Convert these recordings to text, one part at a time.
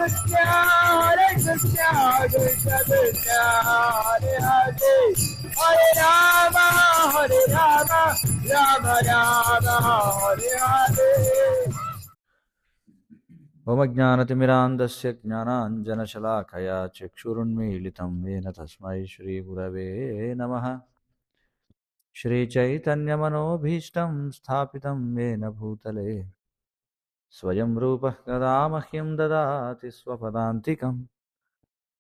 Krishna Krishna Hare Hare Hare Rama Hare Rama Rama Rama Hare Hare ओम ज्ञानतिमिरान्धस्य ज्ञानाञ्जनशलाकया चक्षुरुन्मीलितं येन तस्मै श्रीगुरवे नमः श्रीचैतन्यमनोभीष्टं स्थापितं येन भूतले स्वयं रूपः कदा मह्यं ददाति स्वपदान्तिकं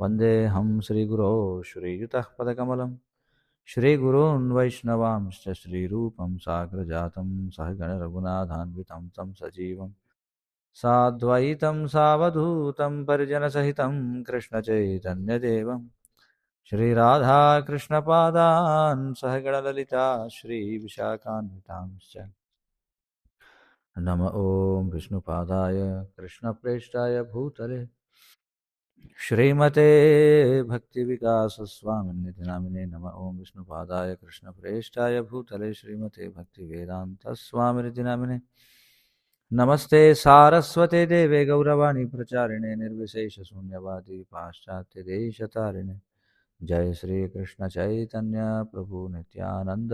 वन्देऽहं श्रीगुरो श्रीयुतः पदकमलं श्रीगुरून् वैष्णवांश्च श्रीरूपं साग्रजातं सहगणरघुनाथान्वितं तं सजीवं साद्वैतं सावधूतं परिजनसहितं कृष्णचैतन्यदेवं श्रीराधाकृष्णपादान् सहगणललिता श्रीविशाखान्वितांश्च नम ॐ विष्णुपादाय कृष्णप्रेष्ठाय भूतले श्रीमते भक्तिविकासस्वामिनिधि नामिने नम ॐ विष्णुपादाय कृष्णप्रेष्ठाय भूतले श्रीमते भक्तिवेदान्तस्वामिनिधि नामिने नमस्ते सारस्वते देवे गौरवाणी प्रचारिणे निर्विशेषशून्यवादी पाश्चात्यदेशतारिणे जय श्री कृष्ण चैतन्य प्रभु नित्यानंद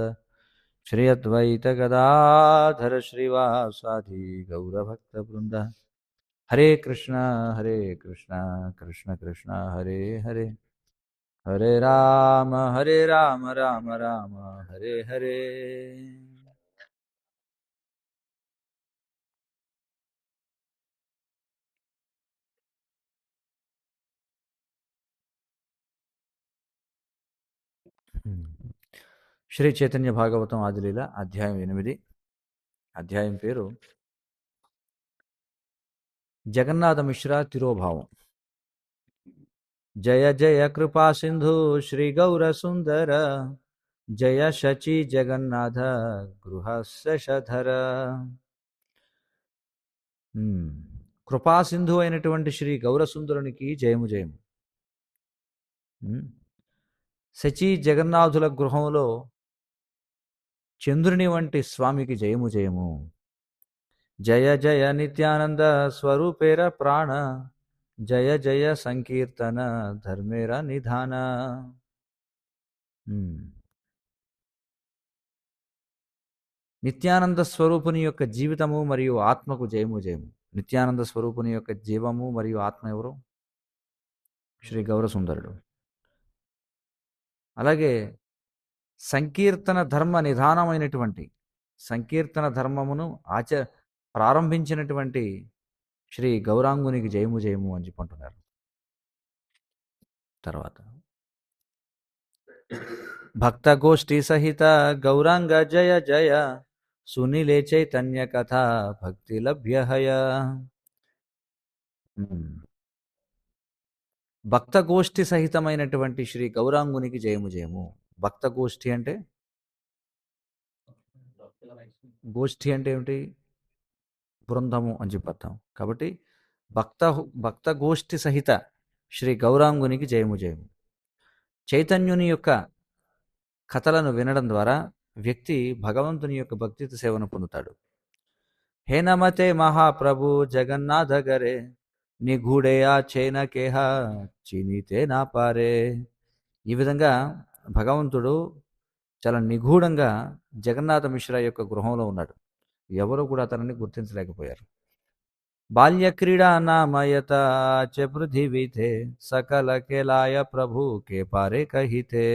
श्री अद्वैत गदाधर श्रीवासादि गौरभक्तवृंद हरे कृष्णा कृष्ण कृष्ण हरे हरे हरे राम राम राम हरे हरे శ్రీ చైతన్య భాగవతం ఆదిలీల అధ్యాయం 8 అధ్యాయం పేరు జగన్నాథ మిశ్రా తిరోభావం జయ జయ కృపా సింధు శ్రీ గౌర సుందర జయ శచి జగన్నాథ గృహశధర కృపా సింధు అయినటువంటి శ్రీ గౌరసుందరునికి జయము జయము. శచి జగన్నాథుల గృహంలో చంద్రుని వంటి స్వామికి జయము జయము. జయ జయ నిత్యానంద స్వరూపేర ప్రాణ జయ జయ సంకీర్తన ధర్మేర నిధాన. నిత్యానంద స్వరూపుని యొక్క జీవితము మరియు ఆత్మకు జయము జయము. నిత్యానంద స్వరూపుని యొక్క జీవము మరియు ఆత్మ ఎవరు? శ్రీ గౌరసుందరుడు. అలాగే సంకీర్తన ధర్మ నిధానమైనటువంటి సంకీర్తన ధర్మమును ప్రారంభించినటువంటి శ్రీ గౌరాంగునికి జయము జయము అని చెప్పుకుంటున్నారు. తర్వాత భక్త గోష్ఠి సహిత గౌరాంగ జయ జయ సునిలే చైతన్య కథ భక్తి లభ్యహయ. భక్త గోష్ఠి సహితమైనటువంటి శ్రీ గౌరాంగునికి జయము జయము. భక్త గోష్ఠి అంటే గోష్ఠి అంటే ఏమిటి? బృందము అని చెప్పాం. కాబట్టి భక్త గోష్ఠి సహిత శ్రీ గౌరాంగునికి జయము జయము. చైతన్యుని యొక్క కథలను వినడం ద్వారా వ్యక్తి భగవంతుని యొక్క భక్తితో సేవను పొందుతాడు. హే నమతే మహాప్రభు జగన్నాథ గరే నిగూడే ఆ చైన కేహ చీనితే నా పారే. ఈ విధంగా భగవంతుడు చాలా నిగూఢంగా జగన్నాథ మిశ్రా యొక్క గృహంలో ఉన్నాడు. ఎవరు కూడా అతనిని గుర్తించలేకపోయారు. బాల్య క్రీడా నామయత చ పృథివీతే సకల కేలాయ ప్రభు కే పారే కహితే.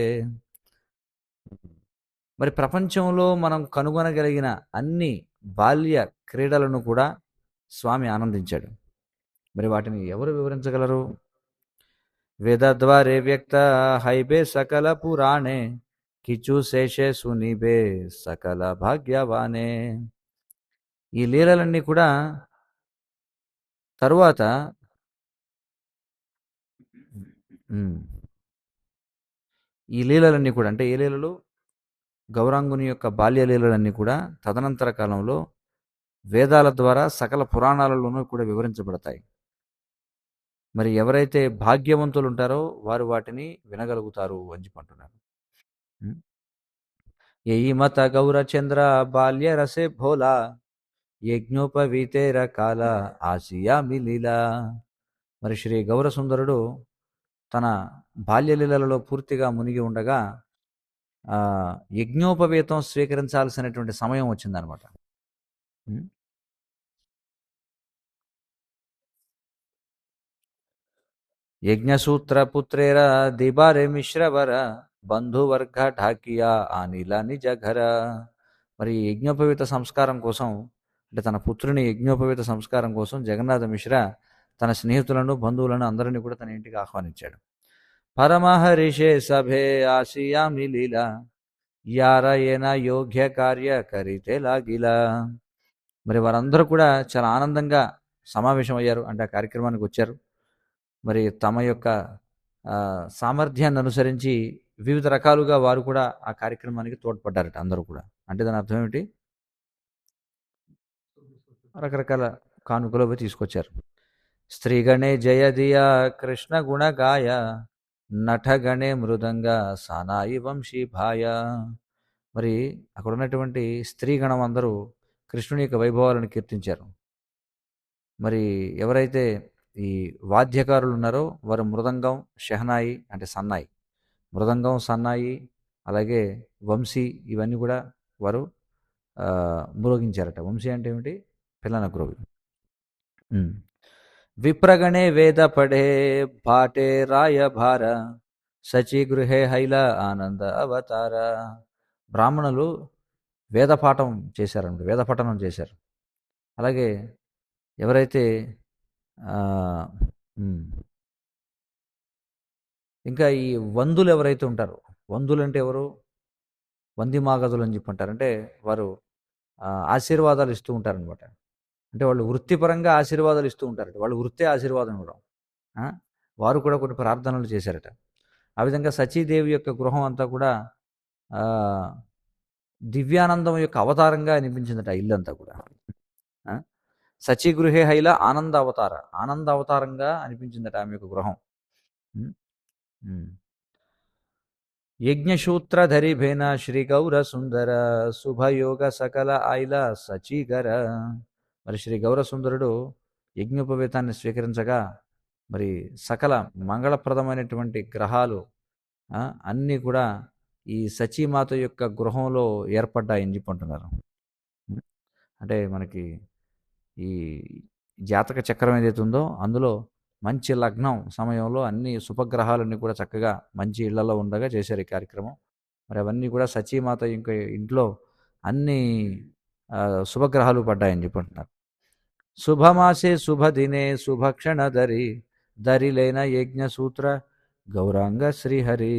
మరి ప్రపంచంలో మనం కనుగొనగలిగిన అన్ని బాల్య క్రీడలను కూడా స్వామి ఆనందించాడు. మరి వాటిని ఎవరు వివరించగలరు? వేదద్వారే వ్యక్త హైబే సకల పురాణే కిచు శేషే సునిబే సకల భాగ్యవానే. ఈ లీలలన్నీ కూడా తరువాత ఈ లీలలన్నీ కూడా అంటే ఏ లీలలు? గౌరాంగుని యొక్క బాల్య లీలలన్నీ కూడా తదనంతర కాలంలో వేదాల ద్వారా సకల పురాణాలలోనూ కూడా వివరించబడతాయి. మరి ఎవరైతే భాగ్యవంతులు ఉంటారో వారు వాటిని వినగలుగుతారు అని చెప్పంటున్నారు. యయి మత గౌరచంద్ర బాల్య రసే భోలా యజ్ఞోపవీతేర కాల ఆసియా మిలీలా. మరి శ్రీ గౌరసుందరుడు తన బాల్యలీలలో పూర్తిగా మునిగి ఉండగా యజ్ఞోపవీతం స్వీకరించాల్సినటువంటి సమయం వచ్చిందనమాట. ఉమ్. యజ్ఞసూత్రపుత్రేర దిబారే మిశ్రవర బంధువర్గ ఢాకియా అనిల నిజఘర. మరి యజ్ఞోపవీత సంస్కారం కోసం, అంటే తన పుత్రుని యజ్ఞోపవీత సంస్కారం కోసం జగన్నాథ మిశ్ర తన స్నేహితులను బంధువులను అందరినీ కూడా తన ఇంటికి ఆహ్వానించాడు. పరమహర్షే సభే ఆసియామి లీలా యారయేన యోగ్య కార్య కరితే లాగిలా. మరి వారందరూ కూడా చాలా ఆనందంగా సమావేశం అయ్యారు, అంటే ఆ కార్యక్రమానికి వచ్చారు. మరి తమ యొక్క సామర్థ్యాన్ని అనుసరించి వివిధ రకాలుగా వారు కూడా ఆ కార్యక్రమానికి తోడ్పడ్డారట అందరూ కూడా. అంటే దాని అర్థం ఏమిటి? రకరకాల కానుకలు అవి తీసుకొచ్చారు. స్త్రీగణే జయదియా కృష్ణ గుణగాయ నటగణే మృదంగా సానాయి వంశీభాయ. మరి అక్కడ ఉన్నటువంటి స్త్రీగణం అందరూ కృష్ణుని యొక్క వైభవాలను కీర్తించారు. మరి ఎవరైతే ఈ వాద్యకారులు ఉన్నారో వారు మృదంగం, షెహనాయి అంటే సన్నాయి, మృదంగం, సన్నాయి, అలాగే వంశీ, ఇవన్నీ కూడా వారు మ్రోగించారట. వంశీ అంటే ఏమిటి? పిల్లన గ్రోవి. విప్రగణే వేద పడే పాటే రాయభార సచి గృహే హైల ఆనంద అవతార. బ్రాహ్మణులు వేదపాఠం చేశారండి, వేదపఠనం చేశారు. అలాగే ఎవరైతే ఇంకా ఈ వందులు ఎవరైతే ఉంటారో, వందులు అంటే ఎవరు? వందిమాగదులు అని చెప్పి అంటారు. అంటే వారు ఆశీర్వాదాలు ఇస్తూ ఉంటారనమాట. అంటే వాళ్ళు వృత్తిపరంగా ఆశీర్వాదాలు ఇస్తూ ఉంటారట. వాళ్ళు వృత్తే ఆశీర్వాదం ఇవ్వడం. వారు కూడా కొన్ని ప్రార్థనలు చేశారట. ఆ విధంగా సచీదేవి యొక్క గృహం అంతా కూడా దివ్యానందం యొక్క అవతారంగా అనిపించిందట ఇల్లంతా కూడా. సచీ గృహే హైల ఆనంద అవతార, ఆనంద అవతారంగా అనిపించిందట ఆమె యొక్క గృహం. యజ్ఞసూత్రధరిభేన శ్రీ గౌర సుందర శుభయోగ సకల ఐల సచీగర. మరి శ్రీ గౌర సుందరుడు యజ్ఞోపవేతాన్ని స్వీకరించగా మరి సకల మంగళప్రదమైనటువంటి గ్రహాలు అన్నీ కూడా ఈ సచీమాత యొక్క గృహంలో ఏర్పడ్డాయని చెప్పి అంటున్నారు. అంటే మనకి ఈ జాతక చక్రం ఏదైతే ఉందో అందులో మంచి లగ్నం సమయంలో అన్ని శుభగ్రహాలన్నీ కూడా చక్కగా మంచి ఇళ్లలో ఉండగా చేశారు ఈ కార్యక్రమం. మరి అవన్నీ కూడా సచీమాత ఇంకా ఇంట్లో అన్ని శుభగ్రహాలు పడ్డాయని చెప్పి అంటున్నారు. శుభమాసే శుభదినే శుభక్షణ దరిలైన యజ్ఞసూత్ర గౌరాంగ శ్రీహరి.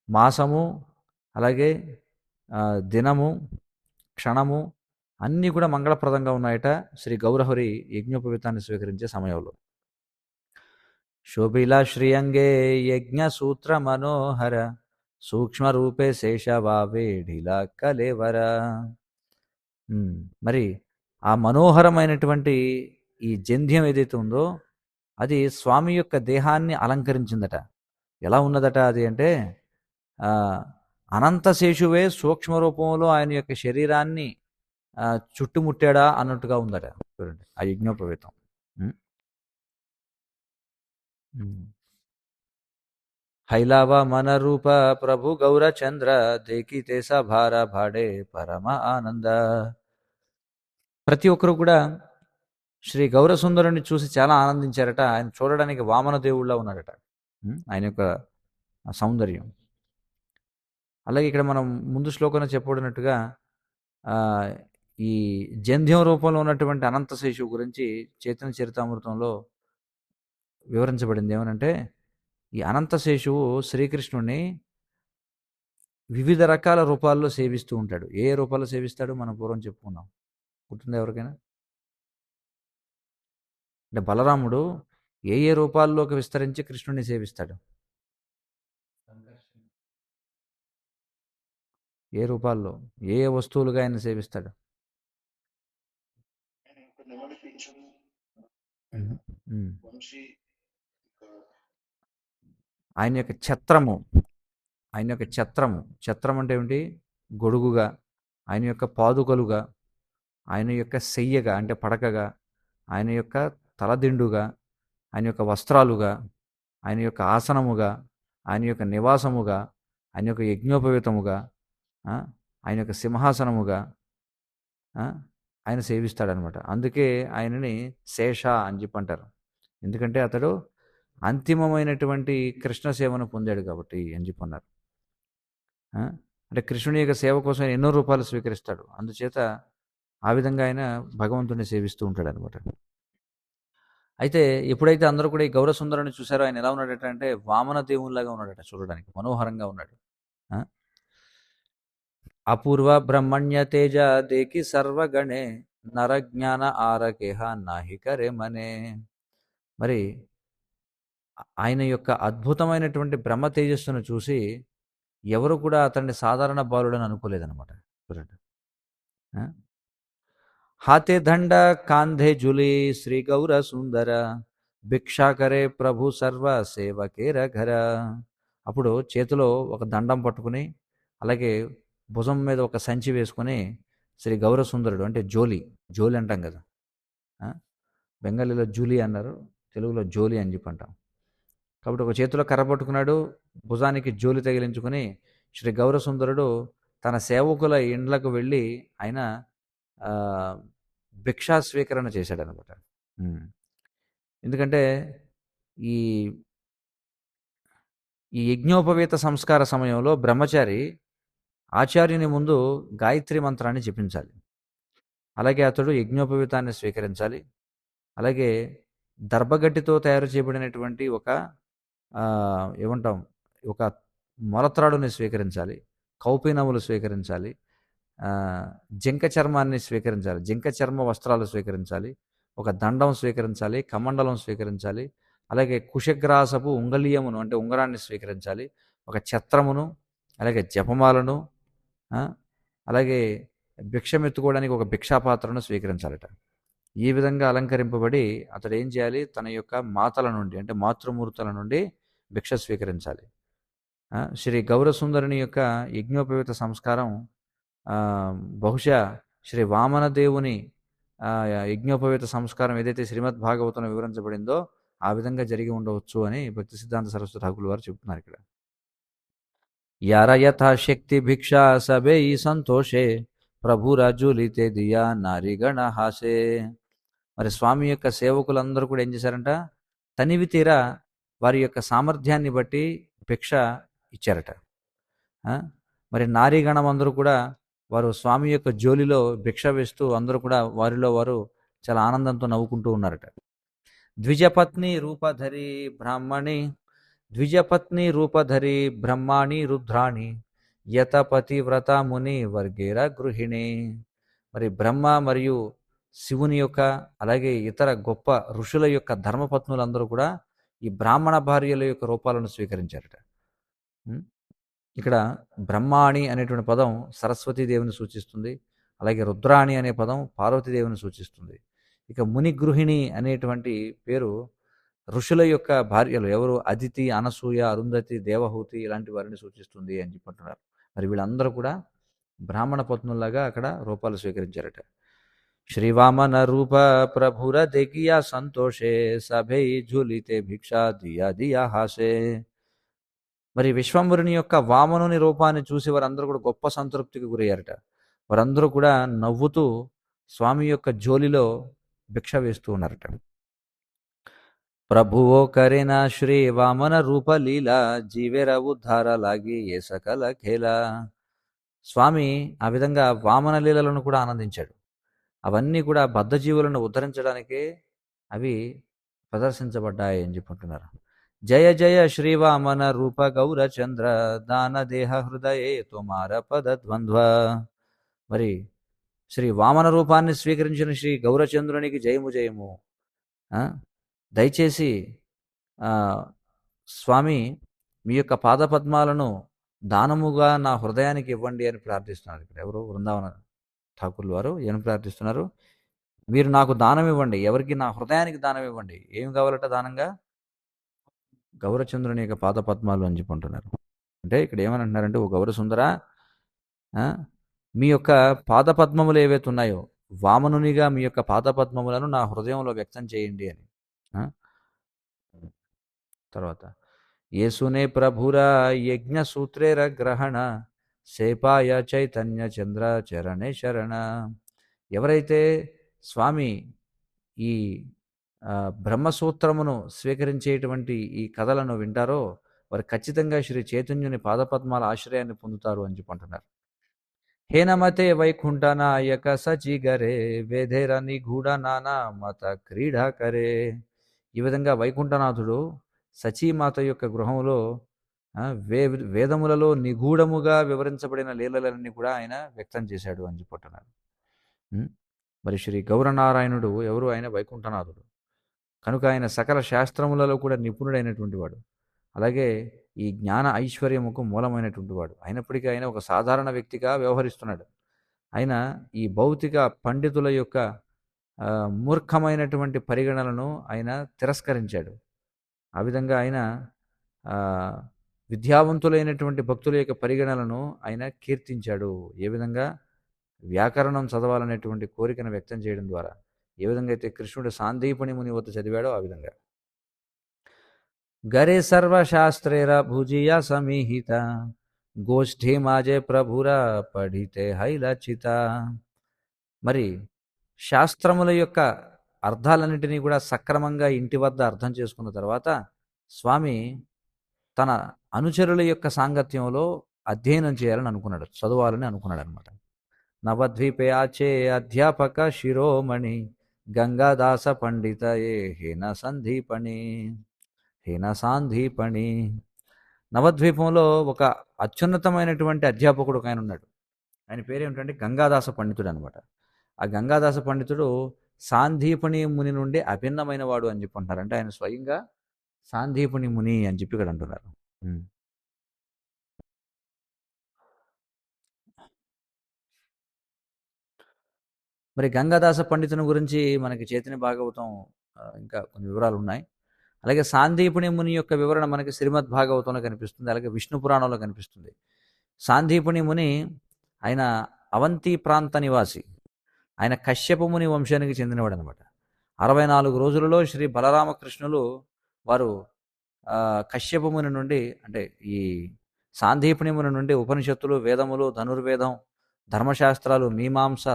మాసము, అలాగే దినము, క్షణము అన్నీ కూడా మంగళప్రదంగా ఉన్నాయట శ్రీ గౌరహరి యజ్ఞోపవీతాన్ని స్వీకరించే సమయంలో. శోభిలా శ్రీయంగే యజ్ఞ సూత్ర మనోహర సూక్ష్మ రూపే శేషవావేడిలా కలేవర. మరి ఆ మనోహరమైనటువంటి ఈ జంధ్యం ఏదైతే ఉందో అది స్వామి యొక్క దేహాన్ని అలంకరించిందట. ఎలా ఉన్నదట అది అంటే అనంతశేషువే సూక్ష్మ రూపంలో ఆయన యొక్క శరీరాన్ని చుట్టుముట్టాడా అన్నట్టుగా ఉందట. చూడండి ఆ యజ్ఞోపవీతం. హైలావ మన రూప ప్రభు గౌరచంద్ర దేకితే భార భాడే పరమ ఆనంద. ప్రతి ఒక్కరు కూడా శ్రీ గౌరసుందరుని చూసి చాలా ఆనందించారట. ఆయన చూడడానికి వామన దేవుళ్ళ ఉన్నాడట, ఆయన యొక్క సౌందర్యం. అలాగే ఇక్కడ మనం ముందు శ్లోకంలో చెప్పబడినట్టుగా ఈ జంధ్యం రూపంలో ఉన్నటువంటి అనంత శేషువు గురించి చైతన్య చరితామృతంలో వివరించబడింది. ఏమనంటే ఈ అనంత శేషువు శ్రీకృష్ణుడిని వివిధ రకాల రూపాల్లో సేవిస్తూ ఉంటాడు. ఏ రూపాల్లో సేవిస్తాడు మనం పూర్వం చెప్పుకున్నాం, గుర్తుందా ఎవరికైనా? అంటే బలరాముడు ఏ ఏ రూపాల్లోకి విస్తరించి కృష్ణుడిని సేవిస్తాడు? ఏ రూపాల్లో, ఏ ఏ వస్తువులుగా ఆయన సేవిస్తాడు? ఆయన యొక్క ఛత్రము, ఆయన యొక్క ఛత్రము, ఛత్రం అంటే ఏమిటి? గొడుగుగా, ఆయన యొక్క పాదుకలుగా, ఆయన యొక్క శయ్యగా అంటే పడకగా, ఆయన యొక్క తలదిండుగా, ఆయన యొక్క వస్త్రాలుగా, ఆయన యొక్క ఆసనముగా, ఆయన యొక్క నివాసముగా, ఆయన యొక్క యజ్ఞోపవీతముగా, ఆ! ఆయన యొక్క సింహాసనముగా, ఆ! ఆయన సేవిస్తాడనమాట. అందుకే ఆయనని శేష అని చెప్పి అంటారు. ఎందుకంటే అతడు అంతిమమైనటువంటి కృష్ణ సేవను పొందాడు కాబట్టి అని చెప్పన్నారు. ఆ! అంటే కృష్ణుని యొక్క సేవ కోసం ఆయన ఎన్నో రూపాలు స్వీకరిస్తాడు. అందుచేత ఆ విధంగా ఆయన భగవంతుడిని సేవిస్తూ ఉంటాడనమాట. అయితే ఎప్పుడైతే అందరూ కూడా ఈ గౌర సుందరుని చూసారో ఆయన ఎలా ఉన్నాడట అంటే వామన దేవునిలాగా ఉన్నాడట చూడడానికి. మనోహరంగా ఉన్నాడు. ఆ! అపూర్వ బ్రహ్మణ్య తేజ దేకి సర్వగణే నరజ్ఞాన ఆరకేహ నాహి కరే మనే. మరి ఆయన యొక్క అద్భుతమైనటువంటి బ్రహ్మ తేజస్సును చూసి ఎవరు కూడా అతన్ని సాధారణ బాలుడని అనుకోలేదనమాట. చూడండి. ఆ! हाथे दंड कांधे झुली श्री गौर सुंदर భిక్షా కరే ప్రభు సర్వ సేవకేర ఘర. అప్పుడు చేతిలో ఒక దండం పట్టుకుని అలాగే భుజం మీద ఒక సంచి వేసుకుని శ్రీ గౌర సుందరుడు అంటే జోలి, జోలి అంటాం కదా. ఆ? బెంగాలీలో జూలి అన్నారు, తెలుగులో జోలి అని చెప్పి అంటాం. కాబట్టి ఒక చేతిలో కర్ర పట్టుకున్నాడు, భుజానికి జోలి తగిలించుకుని శ్రీ గౌర సుందరుడు తన సేవకుల ఇండ్లకు వెళ్ళి ఆయన ఆ, భిక్షా స్వీకరణ చేశాడనమాట. ఉమ్. ఎందుకంటే ఈ ఈ యజ్ఞోపవీత సంస్కార సమయంలో బ్రహ్మచారి ఆచార్యుని ముందు గాయత్రి మంత్రాన్ని జపించాలి. అలాగే అతడు యజ్ఞోపవీతాన్ని స్వీకరించాలి. అలాగే దర్భగడ్డితో తయారు చేయబడినటువంటి ఒక ఏమంటాం, ఒక మొలత్రాడుని స్వీకరించాలి. కౌపీనములు స్వీకరించాలి. జింక చర్మాన్ని స్వీకరించాలి. జింక చర్మ వస్త్రాలు స్వీకరించాలి. ఒక దండం స్వీకరించాలి. కమండలం స్వీకరించాలి. అలాగే కుశగ్రాసపు ఉంగలీయమును అంటే ఉంగరాన్ని స్వీకరించాలి. ఒక ఛత్రమును, అలాగే జపమాలను, ఆ, అలాగే భిక్షమెత్తుకోవడానికి ఒక భిక్షాపాత్రను స్వీకరించాలట. ఈ విధంగా అలంకరింపబడి అతడు ఏం చేయాలి, తన యొక్క మాతల నుండి అంటే మాతృమూర్తుల నుండి భిక్ష స్వీకరించాలి. శ్రీ గౌరసుందరుని యొక్క యజ్ఞోపవీత సంస్కారం ఆ, బహుశా శ్రీ వామన దేవుని యజ్ఞోపవీత సంస్కారం ఏదైతే శ్రీమద్ భాగవతంలో వివరించబడిందో ఆ విధంగా జరిగి ఉండవచ్చు అని భక్తి సిద్ధాంత సరస్వతి ఠాకూర్ వారు చెబుతున్నారు ఇక్కడ. యార యథాశక్తి భిక్షా సబే ఈ సంతోషే ప్రభు రాజులితే దియా నారిగణ హాసే. మరి స్వామి యొక్క సేవకులందరూ కూడా ఏం చేశారంట, తనివి తీరా వారి యొక్క సామర్థ్యాన్ని బట్టి భిక్ష ఇచ్చారట. ఆ? మరి నారీగణం అందరూ కూడా వారు స్వామి యొక్క జోలిలో భిక్ష వేస్తూ అందరూ కూడా వారిలో వారు చాలా ఆనందంతో నవ్వుకుంటూ ఉన్నారట. ద్విజపత్ని రూపధరి బ్రాహ్మణి ద్విజపత్ని రూపధరి బ్రహ్మాణి రుద్రాణి యతపతి వ్రత ముని వర్గేర గృహిణి. మరి బ్రహ్మ మరియు శివుని యొక్క అలాగే ఇతర గొప్ప ఋషుల యొక్క ధర్మపత్నులందరూ కూడా ఈ బ్రాహ్మణ భార్యల యొక్క రూపాలను స్వీకరించారట. ఇక్కడ బ్రహ్మాణి అనేటువంటి పదం సరస్వతీదేవిని సూచిస్తుంది. అలాగే రుద్రాణి అనే పదం పార్వతీదేవిని సూచిస్తుంది. ఇక మునిగృహిణి అనేటువంటి పేరు ఋషుల యొక్క భార్యలు ఎవరు, అదితి, అనసూయ, అరుంధతి, దేవహూతి ఇలాంటి వారిని సూచిస్తుంది అని చెప్పంటున్నారు. మరి వీళ్ళందరూ కూడా బ్రాహ్మణ పత్నుల్లాగా అక్కడ రూపాలు స్వీకరించారట. శ్రీవామన రూప ప్రభుర దేకియా సంతోషే సభై ఝులితే భిక్షా దియా దియా హాసే. మరి విశ్వంభరుని యొక్క వామనుని రూపాన్ని చూసి వారందరూ కూడా గొప్ప సంతృప్తికి గురయ్యారట. వారందరూ కూడా నవ్వుతూ స్వామి యొక్క జోలిలో భిక్ష వేస్తూ ఉన్నారట. ప్రభువో కరేనా శ్రీ వామన రూప లీల జీవేర ఉద్ధార లాగి ఏ సకల ఖేల. స్వామి ఆ విధంగా వామన లీలలను కూడా ఆనందించాడు. అవన్నీ కూడా బద్ధజీవులను ఉద్ధరించడానికే అవి ప్రదర్శించబడ్డాయి అని చెప్పుకుంటున్నారు. జయ జయ శ్రీవామన రూప గౌరచంద్ర దాన దేహ హృదయే తుమార పద ద్వంద్వ. మరి శ్రీ వామన రూపాన్ని స్వీకరించిన శ్రీ గౌరచంద్రునికి జయము జయము. దయచేసి స్వామి మీ యొక్క పాదపద్మాలను దానముగా నా హృదయానికి ఇవ్వండి అని ప్రార్థిస్తున్నారు. ఇక్కడ ఎవరు, వృందావన ఠాకూర్లు వారు ఏమని ప్రార్థిస్తున్నారు, మీరు నాకు దానం ఇవ్వండి, ఎవరికి, నా హృదయానికి దానం ఇవ్వండి. ఏం కావాలట దానంగా? గౌరచంద్రుని యొక్క పాదపద్మాలు అని చెప్పుకుంటున్నారు. అంటే ఇక్కడ ఏమని అంటున్నారంటే, ఓ గౌరసుందర, మీ యొక్క పాదపద్మములు ఏవైతే ఉన్నాయో వామనునిగా మీ యొక్క పాదపద్మములను నా హృదయంలో వ్యక్తం చేయండి అని. తర్వాత యేసునే ప్రభురా యజ్ఞ సూత్రేర గ్రహణ సేపాయ చైతన్య చంద్ర చరణే శరణ. ఎవరైతే స్వామి ఈ బ్రహ్మసూత్రమును స్వీకరించేటువంటి ఈ కథలను వింటారో వారు ఖచ్చితంగా శ్రీ చైతన్యుని పాదపద్మాల ఆశ్రయాన్ని పొందుతారు అని చెప్పి అంటున్నారు. హేనమతే వైకుంఠ నాయక సచిగరే వేధేర నిగూఢ నానా మత క్రీడా కరే. ఈ విధంగా వైకుంఠనాథుడు సచీమాత యొక్క గృహంలో ఆ, వే వేదములలో నిగూఢముగా వివరించబడిన లీలలన్నీ కూడా ఆయన వ్యక్తం చేశాడు అని చెప్పంటున్నారు. మరి శ్రీ గౌరనారాయణుడు ఎవరు? ఆయన వైకుంఠనాథుడు కనుక ఆయన సకల శాస్త్రములలో కూడా నిపుణుడైనటువంటి వాడు. అలాగే ఈ జ్ఞాన ఐశ్వర్యముకు మూలమైనటువంటి వాడు. అయినప్పటికీ ఆయన ఒక సాధారణ వ్యక్తిగా వ్యవహరిస్తున్నాడు. ఆయన ఈ భౌతిక పండితుల యొక్క మూర్ఖమైనటువంటి పరిగణనలను ఆయన తిరస్కరించాడు. ఆ విధంగా ఆయన విద్యావంతులైనటువంటి భక్తుల యొక్క పరిగణనలను ఆయన కీర్తించాడు. ఏ విధంగా? వ్యాకరణం చదవాలనేటువంటి కోరికను వ్యక్తం చేయడం ద్వారా. ఏ విధంగా అయితే కృష్ణుడు సాందీపని ముని వద్ద చదివాడో ఆ విధంగా. గరే సర్వశాస్త్రేర భుజియా సమీహిత గోష్ఠీ మాజే ప్రభురా పఠితే హైలచిత. మరి శాస్త్రముల యొక్క అర్థాలన్నింటినీ కూడా సక్రమంగా ఇంటి వద్ద అర్థం చేసుకున్న తర్వాత స్వామి తన అనుచరుల యొక్క సాంగత్యంలో అధ్యయనం చేయాలని అనుకున్నాడు, చదవాలని అనుకున్నాడు అనమాట. నవద్వీపే ఆచే అధ్యాపక శిరోమణి గంగాదాస పండిత ఏ హేన సంధీపణి హేన సాంధీపణి. నవద్వీపంలో ఒక అత్యున్నతమైనటువంటి అధ్యాపకుడు ఒక ఆయన ఉన్నాడు. ఆయన పేరేమిటంటే గంగాదాస పండితుడు అనమాట. ఆ గంగాదాస పండితుడు సాంధీపణి ముని నుండి అభిన్నమైన వాడు అని చెప్పి అంటున్నారు. అంటే ఆయన స్వయంగా సాంధీపణి ముని అని చెప్పి ఇక్కడ అంటున్నారు. మరి గంగాదాస పండితుని గురించి మనకి చైతన్య భాగవతం ఇంకా కొన్ని వివరాలు ఉన్నాయి. అలాగే సాందీపని ముని యొక్క వివరణ మనకి శ్రీమద్ భాగవతంలో కనిపిస్తుంది, అలాగే విష్ణు పురాణంలో కనిపిస్తుంది. సాందీపని ముని ఆయన అవంతి ప్రాంత నివాసి. ఆయన కశ్యప ముని వంశానికి చెందినవాడు అనమాట. 64 రోజులలో శ్రీ బలరామకృష్ణులు వారు కశ్యప ముని నుండి, అంటే ఈ సాందీపని ముని నుండి ఉపనిషత్తులు, వేదములు, ధనుర్వేదం, ధర్మశాస్త్రాలు, మీమాంస,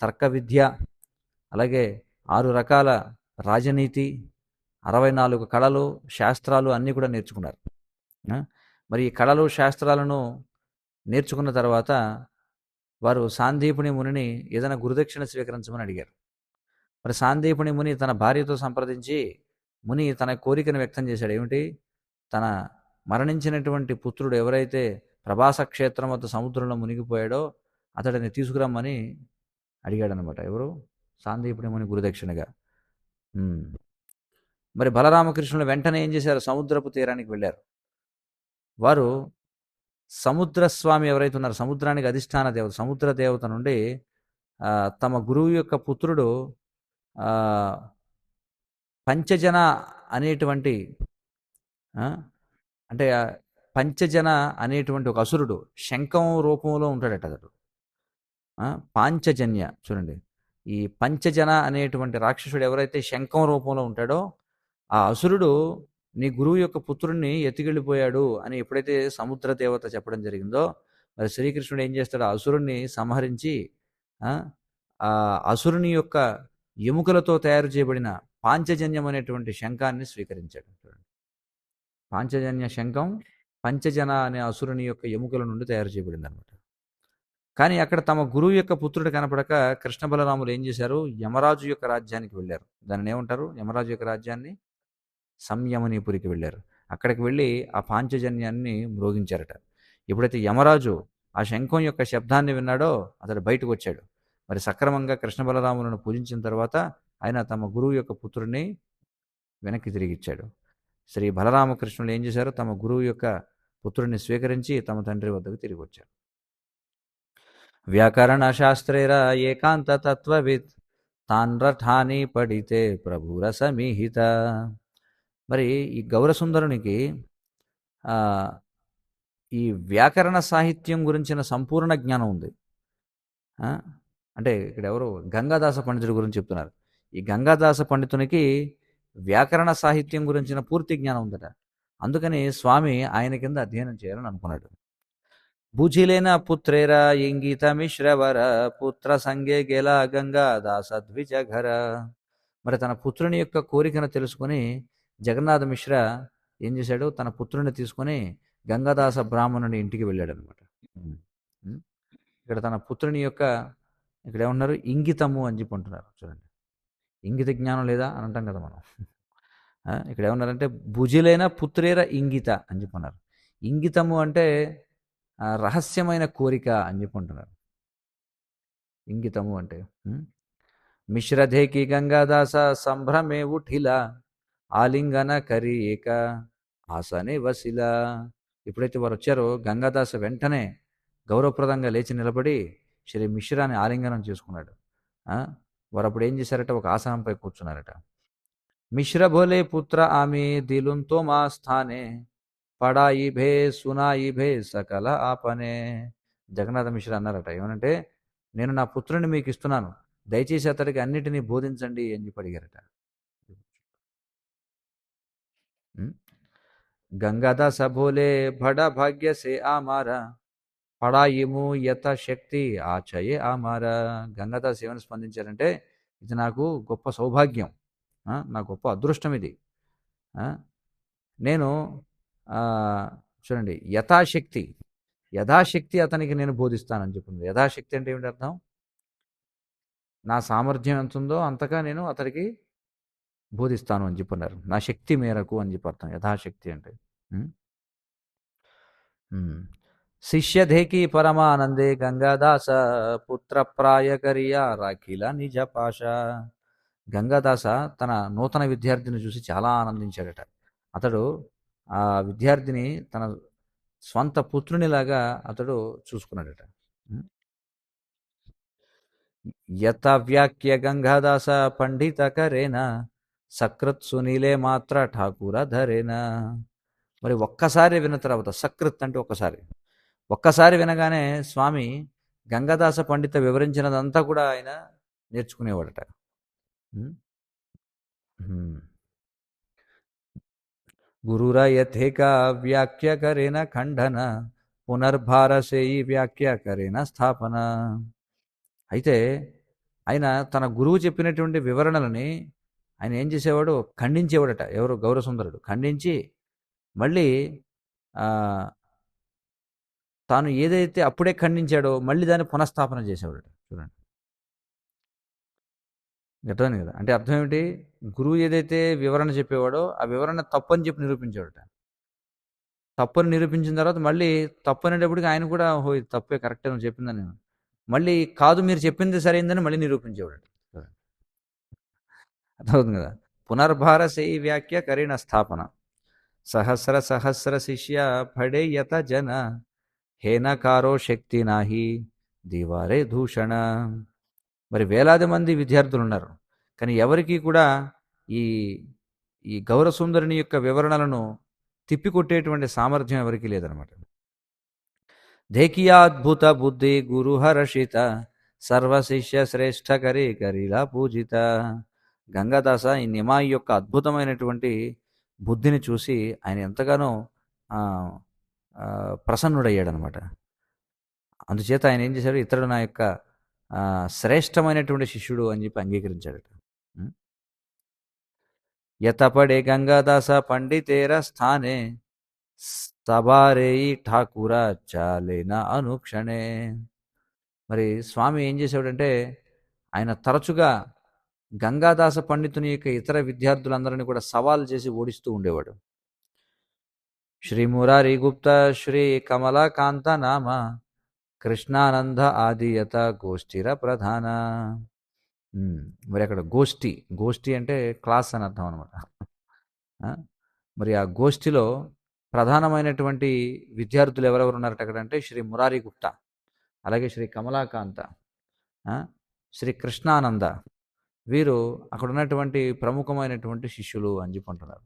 తర్క విద్య, అలాగే 6 రకాల రాజనీతి, 64 కళలు, శాస్త్రాలు అన్నీ కూడా నేర్చుకున్నారు. మరి ఈ కళలు, శాస్త్రాలను నేర్చుకున్న తర్వాత వారు సాందీపని మునిని ఏదైనా గురుదక్షిణ స్వీకరించమని అడిగారు. మరి సాందీపని ముని తన భార్యతో సంప్రదించి ముని తన కోరికను వ్యక్తం చేశాడు. ఏమిటి? తన మరణించినటువంటి పుత్రుడు ఎవరైతే ప్రభాస క్షేత్రం వద్ద సముద్రంలో మునిగిపోయాడో అతడిని తీసుకురమ్మని అడిగాడనమాట. ఎవరు? సాందీపని ముని గురుదక్షిణగా. మరి బలరామకృష్ణులు వెంటనే ఏం చేశారు? సముద్రపు తీరానికి వెళ్ళారు. వారు సముద్రస్వామి ఎవరైతే ఉన్నారో, సముద్రానికి అధిష్టాన దేవత, సముద్ర దేవత నుండి తమ గురువు యొక్క పుత్రుడు పంచజన అనేటువంటి అంటే పంచజన అనేటువంటి ఒక అసురుడు శంఖం రూపంలో ఉంటాడట అతడు. పాంచజన్య, చూడండి, ఈ పంచజన అనేటువంటి రాక్షసుడు ఎవరైతే శంఖం రూపంలో ఉంటాడో ఆ అసురుడు నీ గురువు యొక్క పుత్రుడిని ఎత్తుకెళ్ళిపోయాడు అని ఎప్పుడైతే సముద్ర దేవత చెప్పడం జరిగిందో, మరి శ్రీకృష్ణుడు ఏం చేస్తాడు? ఆ అసురుణ్ణి సంహరించి ఆ అసురుని యొక్క ఎముకలతో తయారు చేయబడిన పాంచజన్యం అనేటువంటి శంఖాన్ని స్వీకరించాడు. చూడండి, పాంచజన్య శంఖం పంచజన అనే అసురుని యొక్క ఎముకల నుండి తయారు చేయబడింది అనమాట. కానీ అక్కడ తమ గురువు యొక్క పుత్రుడు కనపడక కృష్ణ బలరాములు ఏం చేశారు? యమరాజు యొక్క రాజ్యానికి వెళ్ళారు. దానిని ఏమంటారు? యమరాజు యొక్క రాజ్యాన్ని సంయమనీపురికి వెళ్ళారు. అక్కడికి వెళ్ళి ఆ పాంచజన్యాన్ని మ్రోగించారట. ఎప్పుడైతే యమరాజు ఆ శంఖం యొక్క శబ్దాన్ని విన్నాడో అతడు బయటకు వచ్చాడు. మరి సక్రమంగా కృష్ణ బలరాములను పూజించిన తర్వాత ఆయన తమ గురువు యొక్క పుత్రుడిని వెనక్కి తిరిగిచ్చాడు. శ్రీ బలరామకృష్ణులు ఏం చేశారు? తమ గురువు యొక్క పుత్రుడిని స్వీకరించి తమ తండ్రి వద్దకు తిరిగి వచ్చారు. వ్యాకరణ శాస్త్రేర ఏకాంత తత్వవిత్ తాన్రఠాని పడితే ప్రభుర సమీహిత. మరి ఈ గౌరసుందరునికి ఈ వ్యాకరణ సాహిత్యం గురించిన సంపూర్ణ జ్ఞానం ఉంది. అంటే ఇక్కడ ఎవరు? గంగాదాస పండితుడి గురించి చెప్తున్నారు. ఈ గంగాదాస పండితునికి వ్యాకరణ సాహిత్యం గురించిన పూర్తి జ్ఞానం ఉందట. అందుకని స్వామి ఆయన కింద అధ్యయనం చేయాలని అనుకున్నాడు. బుజిలేన పుత్రేర ఇంగిత మిశ్రవర పుత్ర సంగే గెల గంగా దాస ద్విజఘర. మరి తన పుత్రుని యొక్క కోరికను తెలుసుకొని జగన్నాథ మిశ్ర ఏం చేశాడు, తన పుత్రుని తీసుకొని గంగాదాస బ్రాహ్మణుని ఇంటికి వెళ్ళాడనమాట. ఉమ్. ఉమ్. ఇక్కడ తన పుత్రుని యొక్క ఇక్కడ ఏమన్నారు, ఇంగితము అని చెప్పి అంటున్నారు చూడండి. ఇంగిత జ్ఞానం లేదా అని అంటాం కదా మనం. ఇక్కడ ఏమన్నారంటే భుజిలైన పుత్రేర ఇంగిత అని చెప్పన్నారు. ఇంగితము అంటే రహస్యమైన కోరిక అని చెప్పి అంటున్నారు. ఇంగితము అంటే మిశ్రధేకి గంగాదాస సంభ్రమే ఉఠిలా ఆలింగన కరి ఏక ఆసనే వసిలా. ఎప్పుడైతే వారు వచ్చారో గంగాదాస వెంటనే గౌరవప్రదంగా లేచి నిలబడి శ్రీ మిశ్రాని ఆలింగనం చేసుకున్నాడు. ఆ, వారు అప్పుడు ఏం చేశారట, ఒక ఆసనంపై కూర్చున్నారట. మిశ్ర భోలే పుత్ర ఆమె దిలుంతో మా స్థానే పడాయి భే సునాయి భే సకల ఆపనే. జగన్నాథ మిశ్ర అన్నారట ఏమనంటే, నేను నా పుత్రుని మీకు ఇస్తున్నాను, దయచేసి అతడికి అన్నిటినీ బోధించండి అని చెప్పి అడిగారట. గంగాదాస భోలే బడ భాగ్య సే ఆమారా పడాయిము యథ శక్తి ఆచయే ఆమారా. గంగాదాస్ ఏమని స్పందించారంటే, ఇది నాకు గొప్ప సౌభాగ్యం, నా గొప్ప అదృష్టం ఇది. నేను చూడండి, యథాశక్తి యథాశక్తి అతనికి నేను బోధిస్తానని చెప్పింది. యథాశక్తి అంటే ఏమిటి అర్థం? నా సామర్థ్యం ఎంత ఉందో అంతగా నేను అతడికి బోధిస్తాను అని చెప్పన్నారు. నా శక్తి మేరకు అని చెప్పి అర్థం యథాశక్తి అంటే. శిష్యధేకి పరమానందే గంగాదాస పుత్ర ప్రాయకరియా రాఖిల నిజ పాష. గంగాదాస తన నూతన విద్యార్థిని చూసి చాలా ఆనందించాడట. అతడు ఆ విద్యార్థిని తన స్వంత పుత్రునిలాగా అతడు చూసుకున్నాడట. యత వ్యాఖ్య గంగాదాస పండిత కరేన సకృత్ సునీలే మాత్ర ఠాకూర ధరేనా. మరి ఒక్కసారి విన్న తర్వాత, సకృత్ అంటే ఒక్కసారి వినగానే స్వామి గంగాదాస పండిత వివరించినదంతా కూడా ఆయన నేర్చుకునేవాడట. గురురా యథేక వ్యాఖ్య కరేన ఖండన పునర్భారసేయి వ్యాఖ్య కరేన స్థాపన. అయితే ఆయన తన గురువు చెప్పినటువంటి వివరణలని ఆయన ఏం చేసేవాడు, ఖండించేవాడట. ఎవరు? గౌరసుందరుడు ఖండించి మళ్ళీ తాను ఏదైతే అప్పుడే ఖండించాడో మళ్ళీ దాన్ని పునఃస్థాపన చేసేవాడట. చూడండి, అర్థమైంది కదా. అంటే అర్థం ఏమిటి, గురువు ఏదైతే వివరణ చెప్పేవాడో ఆ వివరణ తప్పని చెప్పి నిరూపించేవాడట. తప్పని నిరూపించిన తర్వాత మళ్ళీ తప్పు అనేటప్పటికి ఆయన కూడా, ఓహో ఇది తప్పే, కరెక్టే నువ్వు చెప్పిందని, మళ్ళీ కాదు మీరు చెప్పింది సరైందని మళ్ళీ నిరూపించేవాడు. అర్థమవుతుంది కదా. పునర్భారసే వ్యాఖ్య కరిణ స్థాపన సహస్ర సహస్ర శిష్య ఫడేయత జన హేనకారో శక్తి నాహి దీవారే దూషణ. మరి వేలాది మంది విద్యార్థులు ఉన్నారు, కానీ ఎవరికి కూడా ఈ ఈ గౌరసుందరిని యొక్క వివరణలను తిప్పికొట్టేటువంటి సామర్థ్యం ఎవరికీ లేదనమాట. ధేకియాద్భుత బుద్ధి గురుహర్షిత సర్వశిష్య శ్రేష్ఠ కరి కరిలా పూజిత. గంగాదాస ఈ నిమాయి యొక్క అద్భుతమైనటువంటి బుద్ధిని చూసి ఆయన ఎంతగానో ప్రసన్నుడయ్యాడనమాట. అందుచేత ఆయన ఏం చేశాడు, ఇతడు నా యొక్క శ్రేష్టమైనటువంటి శిష్యుడు అని చెప్పి అంగీకరించాడట. యతపడే గంగాదాస పండితేర స్థానే సబారేయి ఠాకూర చాలేనా అనుక్షణే. మరి స్వామి ఏం చేశాడంటే, ఆయన తరచుగా గంగాదాస పండితుని యొక్క ఇతర విద్యార్థులందరినీ కూడా సవాల్ చేసి ఓడిస్తూ ఉండేవాడు. శ్రీ మురారి గుప్త శ్రీ కమలాకాంత నామ కృష్ణానంద ఆదియత గోష్ఠిర ప్రధాన. మరి అక్కడ గోష్ఠి అంటే క్లాస్ అని అర్థం అనమాట. మరి ఆ గోష్ఠిలో ప్రధానమైనటువంటి విద్యార్థులు ఎవరెవరు ఉన్నారట అక్కడ అంటే, శ్రీ మురారి గుప్తా, అలాగే శ్రీ కమలాకాంత, శ్రీ కృష్ణానంద, వీరు అక్కడ ఉన్నటువంటి ప్రముఖమైనటువంటి శిష్యులు అని చెప్పి అంటున్నారు.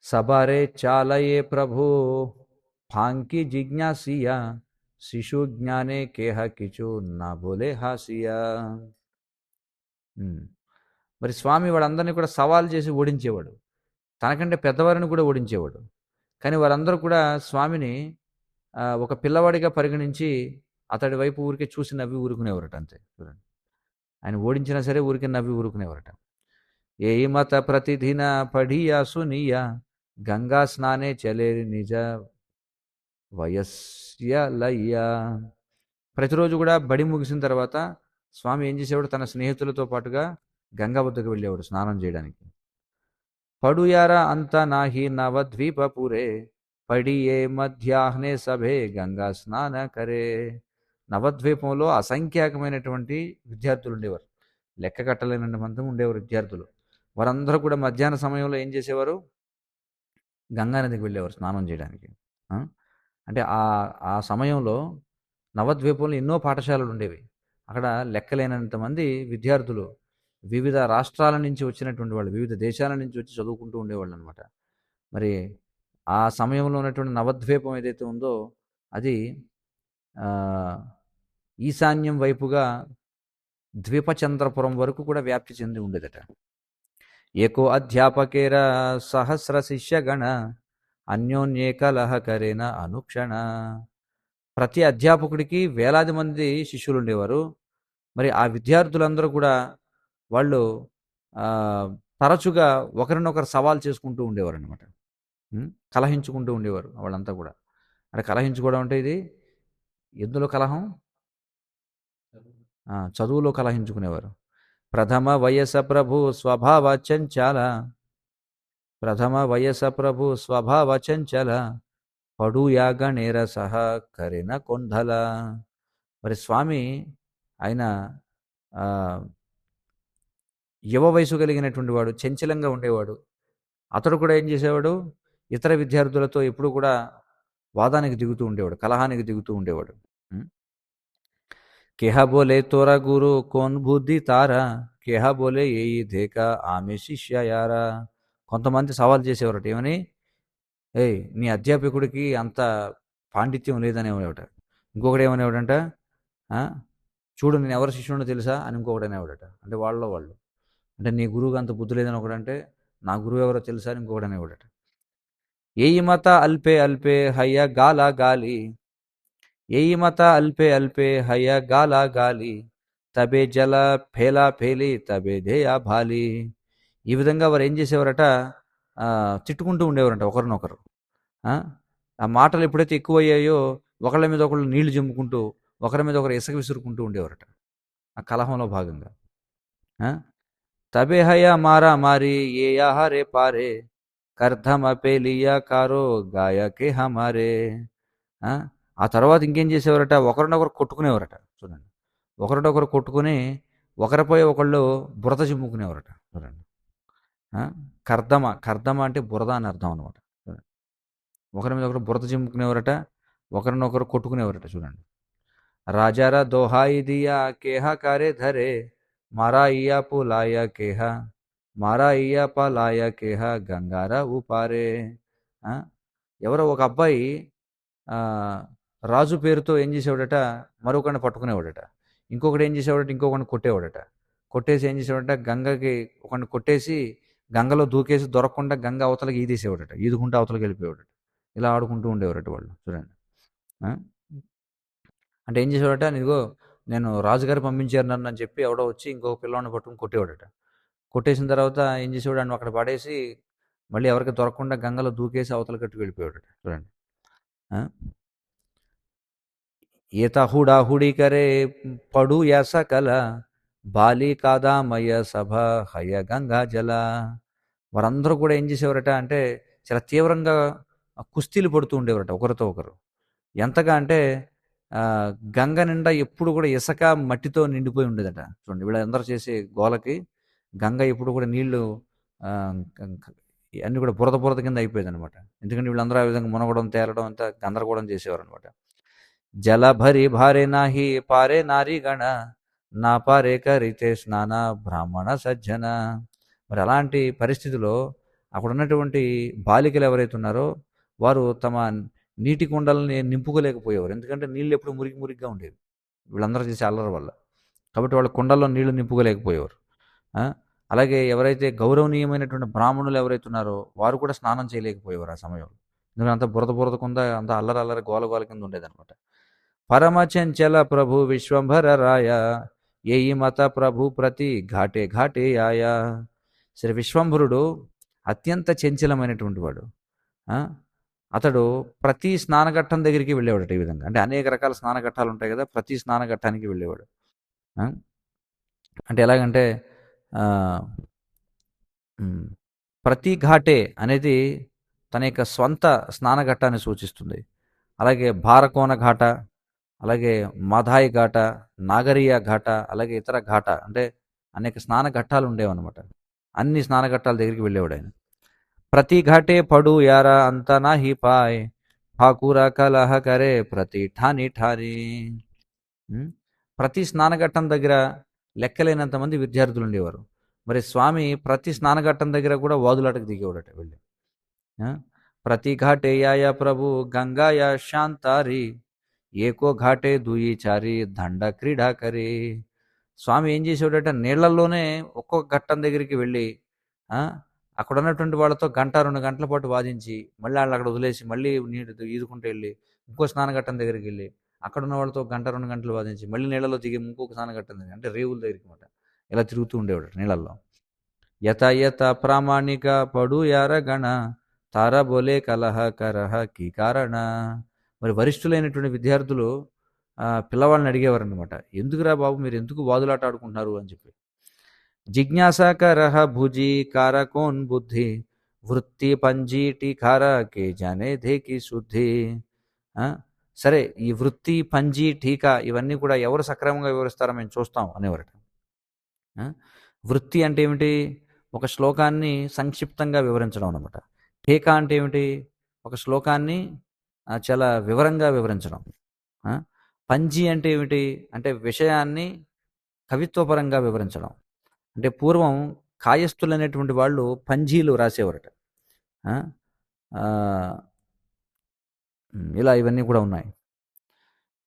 సబారే చాలయే ప్రభు फांकी जिज्ञासिया शिशु ज्ञाने केह किचु నా బోలే హాసియా. మరి స్వామి వాళ్ళందరినీ కూడా సవాల్ చేసి ఓడించేవాడు. తనకంటే పెద్దవారిని కూడా ఓడించేవాడు. కానీ వారందరూ కూడా స్వామిని ఒక పిల్లవాడిగా పరిగణించి అతడి వైపు ఊరికే చూసి నవ్వి ఊరుకునేవారట అంతే. చూడండి, ఆయన ఓడించినా సరే ఊరికే నవ్వి ఊరుకునేవారట. ఏ మత ప్రతిదిన పడియా సునియా గంగా స్నానే చలే నిజ వయస్యలయ్యా. ప్రతిరోజు కూడా బడి ముగిసిన తర్వాత స్వామి ఏం చేసేవాడు, తన స్నేహితులతో పాటుగా గంగా వద్దకు వెళ్ళేవాడు స్నానం చేయడానికి. పడుయారా అంత నాహి నవద్వీపపురే పడియే మధ్యాహ్నే సభే గంగా స్నాన కరే. నవద్వీపంలో అసంఖ్యాకమైనటువంటి విద్యార్థులు ఉండేవారు, లెక్క కట్టలేనంత మంది ఉండేవారు విద్యార్థులు. వారందరూ కూడా మధ్యాహ్న సమయంలో ఏం చేసేవారు, గంగా నదికి వెళ్ళేవారు స్నానం చేయడానికి. అంటే ఆ సమయంలో నవద్వీపంలో ఎన్నో పాఠశాలలు ఉండేవి. అక్కడ లెక్కలేనంత మంది విద్యార్థులు వివిధ రాష్ట్రాల నుంచి వచ్చినటువంటి వాళ్ళు, వివిధ దేశాల నుంచి వచ్చి చదువుకుంటూ ఉండేవాళ్ళు అనమాట. మరి ఆ సమయంలో ఉన్నటువంటి నవద్వీపం ఏదైతే ఉందో అది ఈశాన్యం వైపుగా ద్వీపచంద్రపురం వరకు కూడా వ్యాప్తి చెంది ఉండేదట. ఏకో అధ్యాపకేర సహస్ర శిష్యగణ అన్యోన్యేకలహకరేన అనుక్షణ. ప్రతి అధ్యాపకుడికి వేలాది మంది శిష్యులు ఉండేవారు. మరి ఆ విద్యార్థులందరూ కూడా వాళ్ళు తరచుగా ఒకరినొకరు సవాల్ చేసుకుంటూ ఉండేవారు అనమాట. కలహించుకుంటూ ఉండేవారు వాళ్ళంతా కూడా. అంటే కలహించుకోవడం అంటే ఇది ఎందులో కలహం, చదువులో కలహించుకునేవారు. ప్రథమ వయస ప్రభు స్వభావ చంచల, ప్రథమ వయస ప్రభు స్వభావ చంచల పడుయా గణేర సహ కరిన కొంధల. మరి స్వామి ఆయన యువ వయసు కలిగినటువంటి వాడు, చంచలంగా ఉండేవాడు. అతడు కూడా ఏం చేసేవాడు, ఇతర విద్యార్థులతో ఎప్పుడు కూడా వాదానికి దిగుతూ ఉండేవాడు, కలహానికి దిగుతూ ఉండేవాడు. కేహా బోలే తోరా గురు కోన్ బుద్ధి తారా కేహా బోలే ఏ దేక ఆమె శిష్య యారా. కొంతమంది సవాల్ చేసేవారట, ఏమని, ఏయ్ నీ అధ్యాపకుడికి అంత పాండిత్యం లేదనేవాడట. ఇంకొకటి ఏమనేవాడంట, చూడు నేను ఎవరి శిష్యుడో తెలుసా అని ఇంకొకటి అనేవాడట. అంటే వాళ్ళు అంటే నీ గురువుకి అంత బుద్ధి లేదని ఒకడంటే, నా గురువు ఎవరో తెలుసా అని ఇంకొకటి అనేవాడట. ఏయి మత అల్పే అల్పే హయ్య గాలా గాలి, ఏయి మత అల్పే అల్పే హయ్య గాలా గాలి తబే జల ఫేలా ఫేలి తబే ధేయా భాలి. ఈ విధంగా వారు ఏం చేసేవారట, తిట్టుకుంటూ ఉండేవారంట ఒకరినొకరు. ఆ మాటలు ఎప్పుడైతే ఎక్కువయ్యాయో ఒకళ్ళ మీద ఒకళ్ళు నీళ్లు జమ్ముకుంటూ ఒకరి మీద ఒకరు ఇసుక విసురుకుంటూ ఉండేవారట ఆ కలహంలో భాగంగా. తబే హయా మారా మారి ఏ యాహారే పారే కర్ధమ పేలియా కారో గాయకే హమారే. ఆ తర్వాత ఇంకేం చేసేవారట, ఒకరినొకరు కొట్టుకునేవారట. చూడండి, ఒకరినొకరు కొట్టుకుని ఒకరిపై ఒకళ్ళు బురద చిమ్ముకునేవారట. చూడండి, కర్దమ అంటే బురద అని అర్థం అనమాట. ఒకరి మీద ఒకరు బురద చిమ్ముకునేవారట, ఒకరినొకరు కొట్టుకునేవారట. చూడండి, రాజారా దోహాయి దియా కేహా కారే ధరే మారా ఇయా పులాయా కేహా మారా ఇయా పలాయా కేహా గంగారా ఊపారే. ఎవరో ఒక అబ్బాయి రాజు పేరుతో ఏం చేసేవాడట, మరొకరిని పట్టుకునేవాడట. ఇంకొకటి ఏం చేసేవాడట, ఇంకొకరిని కొట్టేవాడట. కొట్టేసి ఏం చేసేవాడట, గంగకి ఒకరిని కొట్టేసి గంగలో దూకేసి దొరకకుండా గంగ అవతలకి ఈదేసేవాడట, ఈదుకుంటూ అవతలకి వెళ్ళిపోయాడట. ఇలా ఆడుకుంటూ ఉండేవారట వాళ్ళు. చూడండి, అంటే ఏం చేసేవాడట, నీగో నేను రాజుగారు పంపించారు నన్ను అని చెప్పి ఎవడో వచ్చి ఇంకొక పిల్లవాడిని పట్టుకుని కొట్టేవాడట. కొట్టేసిన తర్వాత ఏం చేసేవాడు, ఆయన అక్కడ పడేసి మళ్ళీ ఎవరికి దొరకకుండా గంగలో దూకేసి అవతల కట్టుకు వెళ్ళిపోయాడట. చూడండి, ఈత హుడాహుడి కరే పడు యా సకల బాలి కాదామయ సభ హయ గంగా జల. వారందరూ కూడా ఏం చేసేవారట అంటే చాలా తీవ్రంగా కుస్తీలు పడుతూ ఉండేవారట ఒకరితో ఒకరు. ఎంతగా అంటే గంగ నిండా ఎప్పుడు కూడా ఇసుక మట్టితో నిండిపోయి ఉండేదట. చూడండి, వీళ్ళందరూ చేసే గోలకి గంగ ఎప్పుడు కూడా నీళ్లు అన్నీ కూడా బురద కింద అయిపోయేది అనమాట. ఎందుకంటే వీళ్ళందరూ ఆ విధంగా మునగడం తేలడం అంతా గందరగోళం చేసేవారు అనమాట. జల భరి భారే నాహి పారే నారీ గణ నా పారే కరితే స్నాన బ్రాహ్మణ సజ్జన. మరి అలాంటి పరిస్థితిలో అక్కడ ఉన్నటువంటి బాలికలు ఎవరైతే ఉన్నారో వారు తమ నీటి కుండలని నింపుకోలేకపోయేవారు. ఎందుకంటే నీళ్ళు ఎప్పుడు మురికి మురికిగా ఉండేవి వీళ్ళందరూ చేసే అల్లరి వల్ల. కాబట్టి వాళ్ళ కుండల్లో నీళ్లు నింపుకోలేకపోయేవారు. ఆ! అలాగే ఎవరైతే గౌరవనీయమైనటువంటి బ్రాహ్మణులు ఎవరైతే ఉన్నారో వారు కూడా స్నానం చేయలేకపోయేవారు ఆ సమయంలో. ఎందుకంటే అంత బురద బురద కింద అంత అల్లరి అల్లరి గోల గోల కింద ఉండేదనమాట. పరమచంచల ప్రభు విశ్వంభర రాయ ఏయి మత ప్రభు ప్రతి ఘాటే ఘాటే ఆయా. శ్రీ విశ్వంభరుడు అత్యంత చంచలమైనటువంటి వాడు. ఆ! అతడు ప్రతి స్నానఘట్టం దగ్గరికి వెళ్ళేవాడట ఈ విధంగా. అంటే అనేక రకాల స్నానఘట్టాలు ఉంటాయి కదా! ప్రతి స్నానఘట్టానికి వెళ్ళేవాడు. ఆ! అంటే ఎలాగంటే ఆహ్, హ్మ్. ప్రతి ఘాటే అనేది తన యొక్క స్వంత స్నానఘట్టాన్ని సూచిస్తుంది. అలాగే భారకోన ఘాట, అలాగే మధాయి ఘాట, నాగరియ ఘాట, అలాగే ఇతర ఘాట అంటే అనేక స్నాన ఘట్టాలు ఉండేవన్నమాట. అన్ని స్నానఘట్టాల దగ్గరికి వెళ్ళేవాడాయన. ప్రతి ఘాటే పడు యార అంత నాహి పాయ్ ఠాకూర కలహ కరే ప్రతి ఠాని ఠాని. హ్మ్. ప్రతి స్నానఘట్టం దగ్గర లెక్కలేనంత మంది విద్యార్థులు ఉండేవారు. మరి స్వామి ప్రతి స్నానఘట్టం దగ్గర కూడా వాదులాటకు దిగేవాడట వెళ్ళి. ఆ! ప్రతి ఘాటే యాయ ప్రభు గంగాయ శాంతారి ఏకో ఘాటే దుయి చారి దండ క్రీడా కరి. స్వామి ఏం చేసేవాడట నీళ్లల్లోనే ఒక్కొక్క ఘట్టం దగ్గరికి వెళ్ళి ఆ! అక్కడ ఉన్నటువంటి వాళ్ళతో గంట 2 గంటల పాటు వాదించి మళ్ళీ ఆళ్ళని అక్కడ వదిలేసి మళ్ళీ నీళ్ళు ఈదుకుంటూ వెళ్ళి ఇంకో స్నానఘట్టం దగ్గరికెళ్ళి అక్కడ ఉన్న వాళ్ళతో గంట 2 గంటలు వాదించి మళ్ళీ నీళ్ళలో దిగి ఇంకొక స్నానఘట్టం దగ్గర అంటే రేవుల దగ్గరికి మాట. ఇలా తిరుగుతూ ఉండేవాడు నీళ్ళల్లో. యత యత ప్రామాణిక పడు యార గణ తార బోలే కలహ కరహ కి కారణ. మరి వరిష్ఠులైనటువంటి విద్యార్థులు పిల్లవాళ్ళని అడిగేవారనమాట. ఎందుకురా బాబు మీరు ఎందుకు వాదులాట ఆడుకుంటున్నారు అని చెప్పి. జిజ్ఞాసా కరహ భుజి కారకోన్ బుద్ధి వృత్తి పంజీటి కార కే జానే ధేకి శుద్ధి. ఆ? సరే ఈ వృత్తి పంజీ టీకా ఇవన్నీ కూడా ఎవరు సక్రమంగా వివరిస్తారో మేము చూస్తాం అనేవారట. ఆ? వృత్తి అంటే ఏమిటి? ఒక శ్లోకాన్ని సంక్షిప్తంగా వివరించడం అనమాట. టీకా అంటే ఏమిటి? ఒక శ్లోకాన్ని చాలా వివరంగా వివరించడం. ఆ? పంజీ అంటే ఏమిటి? అంటే విషయాన్ని కవిత్వపరంగా వివరించడం. అంటే పూర్వం కాయస్థులనేటువంటి వాళ్ళు పంజీలు రాసేవారట. ఆ? ఆ, ఇలా ఇవన్నీ కూడా ఉన్నాయి.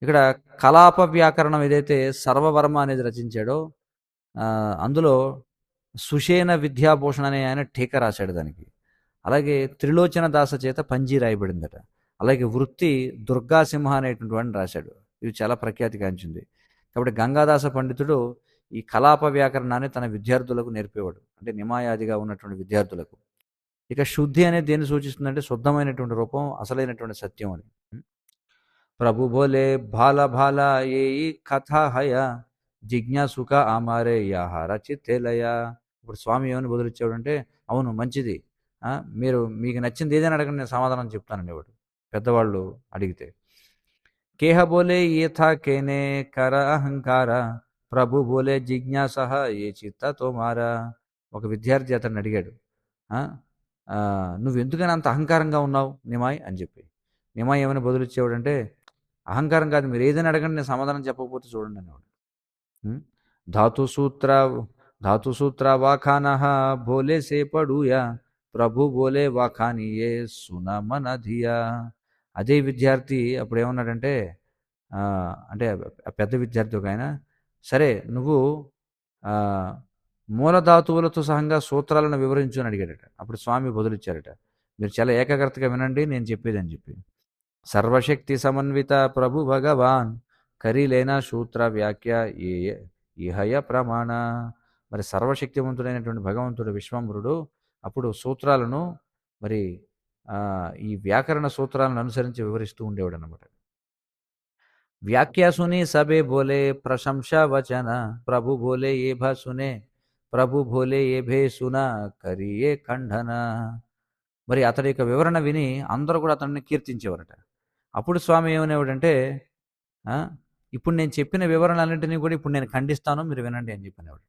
ఇక్కడ కలాప వ్యాకరణం ఏదైతే సర్వవర్మ అనేది రచించాడో అందులో సుషేణ విద్యాభూషణ్ అనే ఆయన టీక రాశాడు దానికి. అలాగే త్రిలోచన దాస చేత పంజీ రాయబడిందట. అలాగే వృత్తి దుర్గాసింహ అనేటువంటి వాడిని రాశాడు. ఇది చాలా ప్రఖ్యాతిగాంచింది. కాబట్టి గంగాదాస పండితుడు ఈ కలాప వ్యాకరణాన్ని తన విద్యార్థులకు నేర్పేవాడు. అంటే నిమాయాదిగా ఉన్నటువంటి విద్యార్థులకు. ఇక శుద్ధి అనేది దేన్ని సూచిస్తుందంటే శుద్ధమైనటువంటి రూపం, అసలైనటువంటి సత్యం అని. ప్రభు బోలే భాల భాల ఏ కథ హయ జిజ్ఞాసుక ఆమారే యాహార చిత్తేలయ. ఇప్పుడు స్వామి ఏమని బదులిచ్చాడంటే అవును మంచిది. ఆ, మీరు మీకు నచ్చింది ఏదైనా అడగండి నేను సమాధానం చెప్తానండి వాడు పెద్దవాళ్ళు అడిగితే. కేహ బోలే ఏ థా కేనే కర అహంకార ప్రభు బోలే జిజ్ఞాస ఏ చిత్త తోమారా. ఒక విద్యార్థి అతన్ని అడిగాడు. ఆ, ఆ, నువ్వు ఎందుకని అంత అహంకారంగా ఉన్నావు నిమాయ్ అని చెప్పి. నిమాయ్ ఏమైనా బదులిచ్చేవాడంటే అహంకారం కాదు మీరు ఏదైనా అడగండి నేను సమాధానం చెప్పకపోతే చూడండి అనేవాడు. ఉం? ధాతుసూత్ర ధాతుసూత్ర వాఖానః భోలే సే పడుయా ప్రభు బోలే వాఖానియే సున మన ధియా. అదే విద్యార్థి అప్పుడు ఏమన్నాడంటే ఆ, అంటే ఆ పెద్ద విద్యార్థి ఒక ఆయన సరే నువ్వు ఆ, మూలధాతువులతో సహంగా సూత్రాలను వివరించు అని అడిగాడట. అప్పుడు స్వామి బదులిచ్చారట మీరు చాలా ఏకాగ్రతగా వినండి నేను చెప్పేది అని చెప్పి. సర్వశక్తి సమన్విత ప్రభు భగవాన్ కరిలేన సూత్ర వ్యాఖ్య ఏ ఇహయ ప్రమాణ. మరి సర్వశక్తివంతుడైనటువంటి భగవంతుడు విశ్వంభరుడు అప్పుడు సూత్రాలను మరి ఈ వ్యాకరణ సూత్రాలను అనుసరించి వివరిస్తూ ఉండేవాడు అనమాట. వ్యాఖ్య సుని సబే బోలే ప్రశంసా వచన ప్రభు బోలే ఏ భా సునే ప్రభు బోలే ఏ భే సునా కరియే ఖండన. మరి అతడి యొక్క వివరణ విని అందరూ కూడా అతన్ని కీర్తించేవారట. అప్పుడు స్వామి ఏమనేవాడంటే ఆ, ఇప్పుడు నేను చెప్పిన వివరణలన్నింటినీ కూడా ఇప్పుడు నేను ఖండిస్తాను మీరు వినండి అని చెప్పనేవాడు.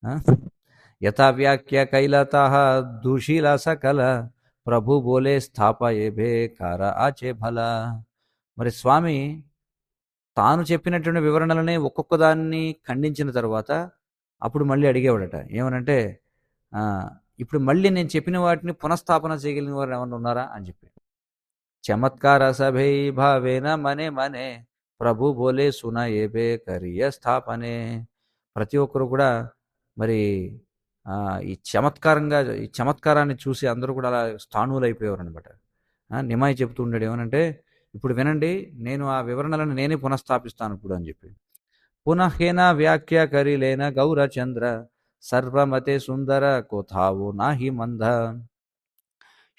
ఆ? యథా వ్యాఖ్య కైలత దుశీల సకల ప్రభు బోలే స్థాపయే భే కార ఆచే భల. మరి స్వామి తాను చెప్పినటువంటి వివరణలని ఒక్కొక్క దాన్ని ఖండించిన తర్వాత అప్పుడు మళ్ళీ అడిగేవాడట ఏమనంటే ఆ, ఇప్పుడు మళ్ళీ నేను చెప్పిన వాటిని పునఃస్థాపన చేయగలిగిన వారు ఏమన్నా ఉన్నారా అని చెప్పి. చమత్కార సభై భావేన మనే మనే ప్రభు బోలే సునయేబే కరియ స్థాపనే. ప్రతి ఒక్కరు కూడా మరి ఈ చమత్కారాన్ని చూసి అందరూ కూడా అలా స్థాణువులైపోయేవారనమాట. నిమాయి చెప్తూ ఉండేడు ఏమనంటే, ఇప్పుడు వినండి, నేను ఆ వివరణలను నేనే పునఃస్థాపిస్తాను ఇప్పుడు అని చెప్పి. పునఃహేన వ్యాఖ్య కరిలేన గౌరచంద్ర సర్వమతే సుందర కోథావు నాహి మంద.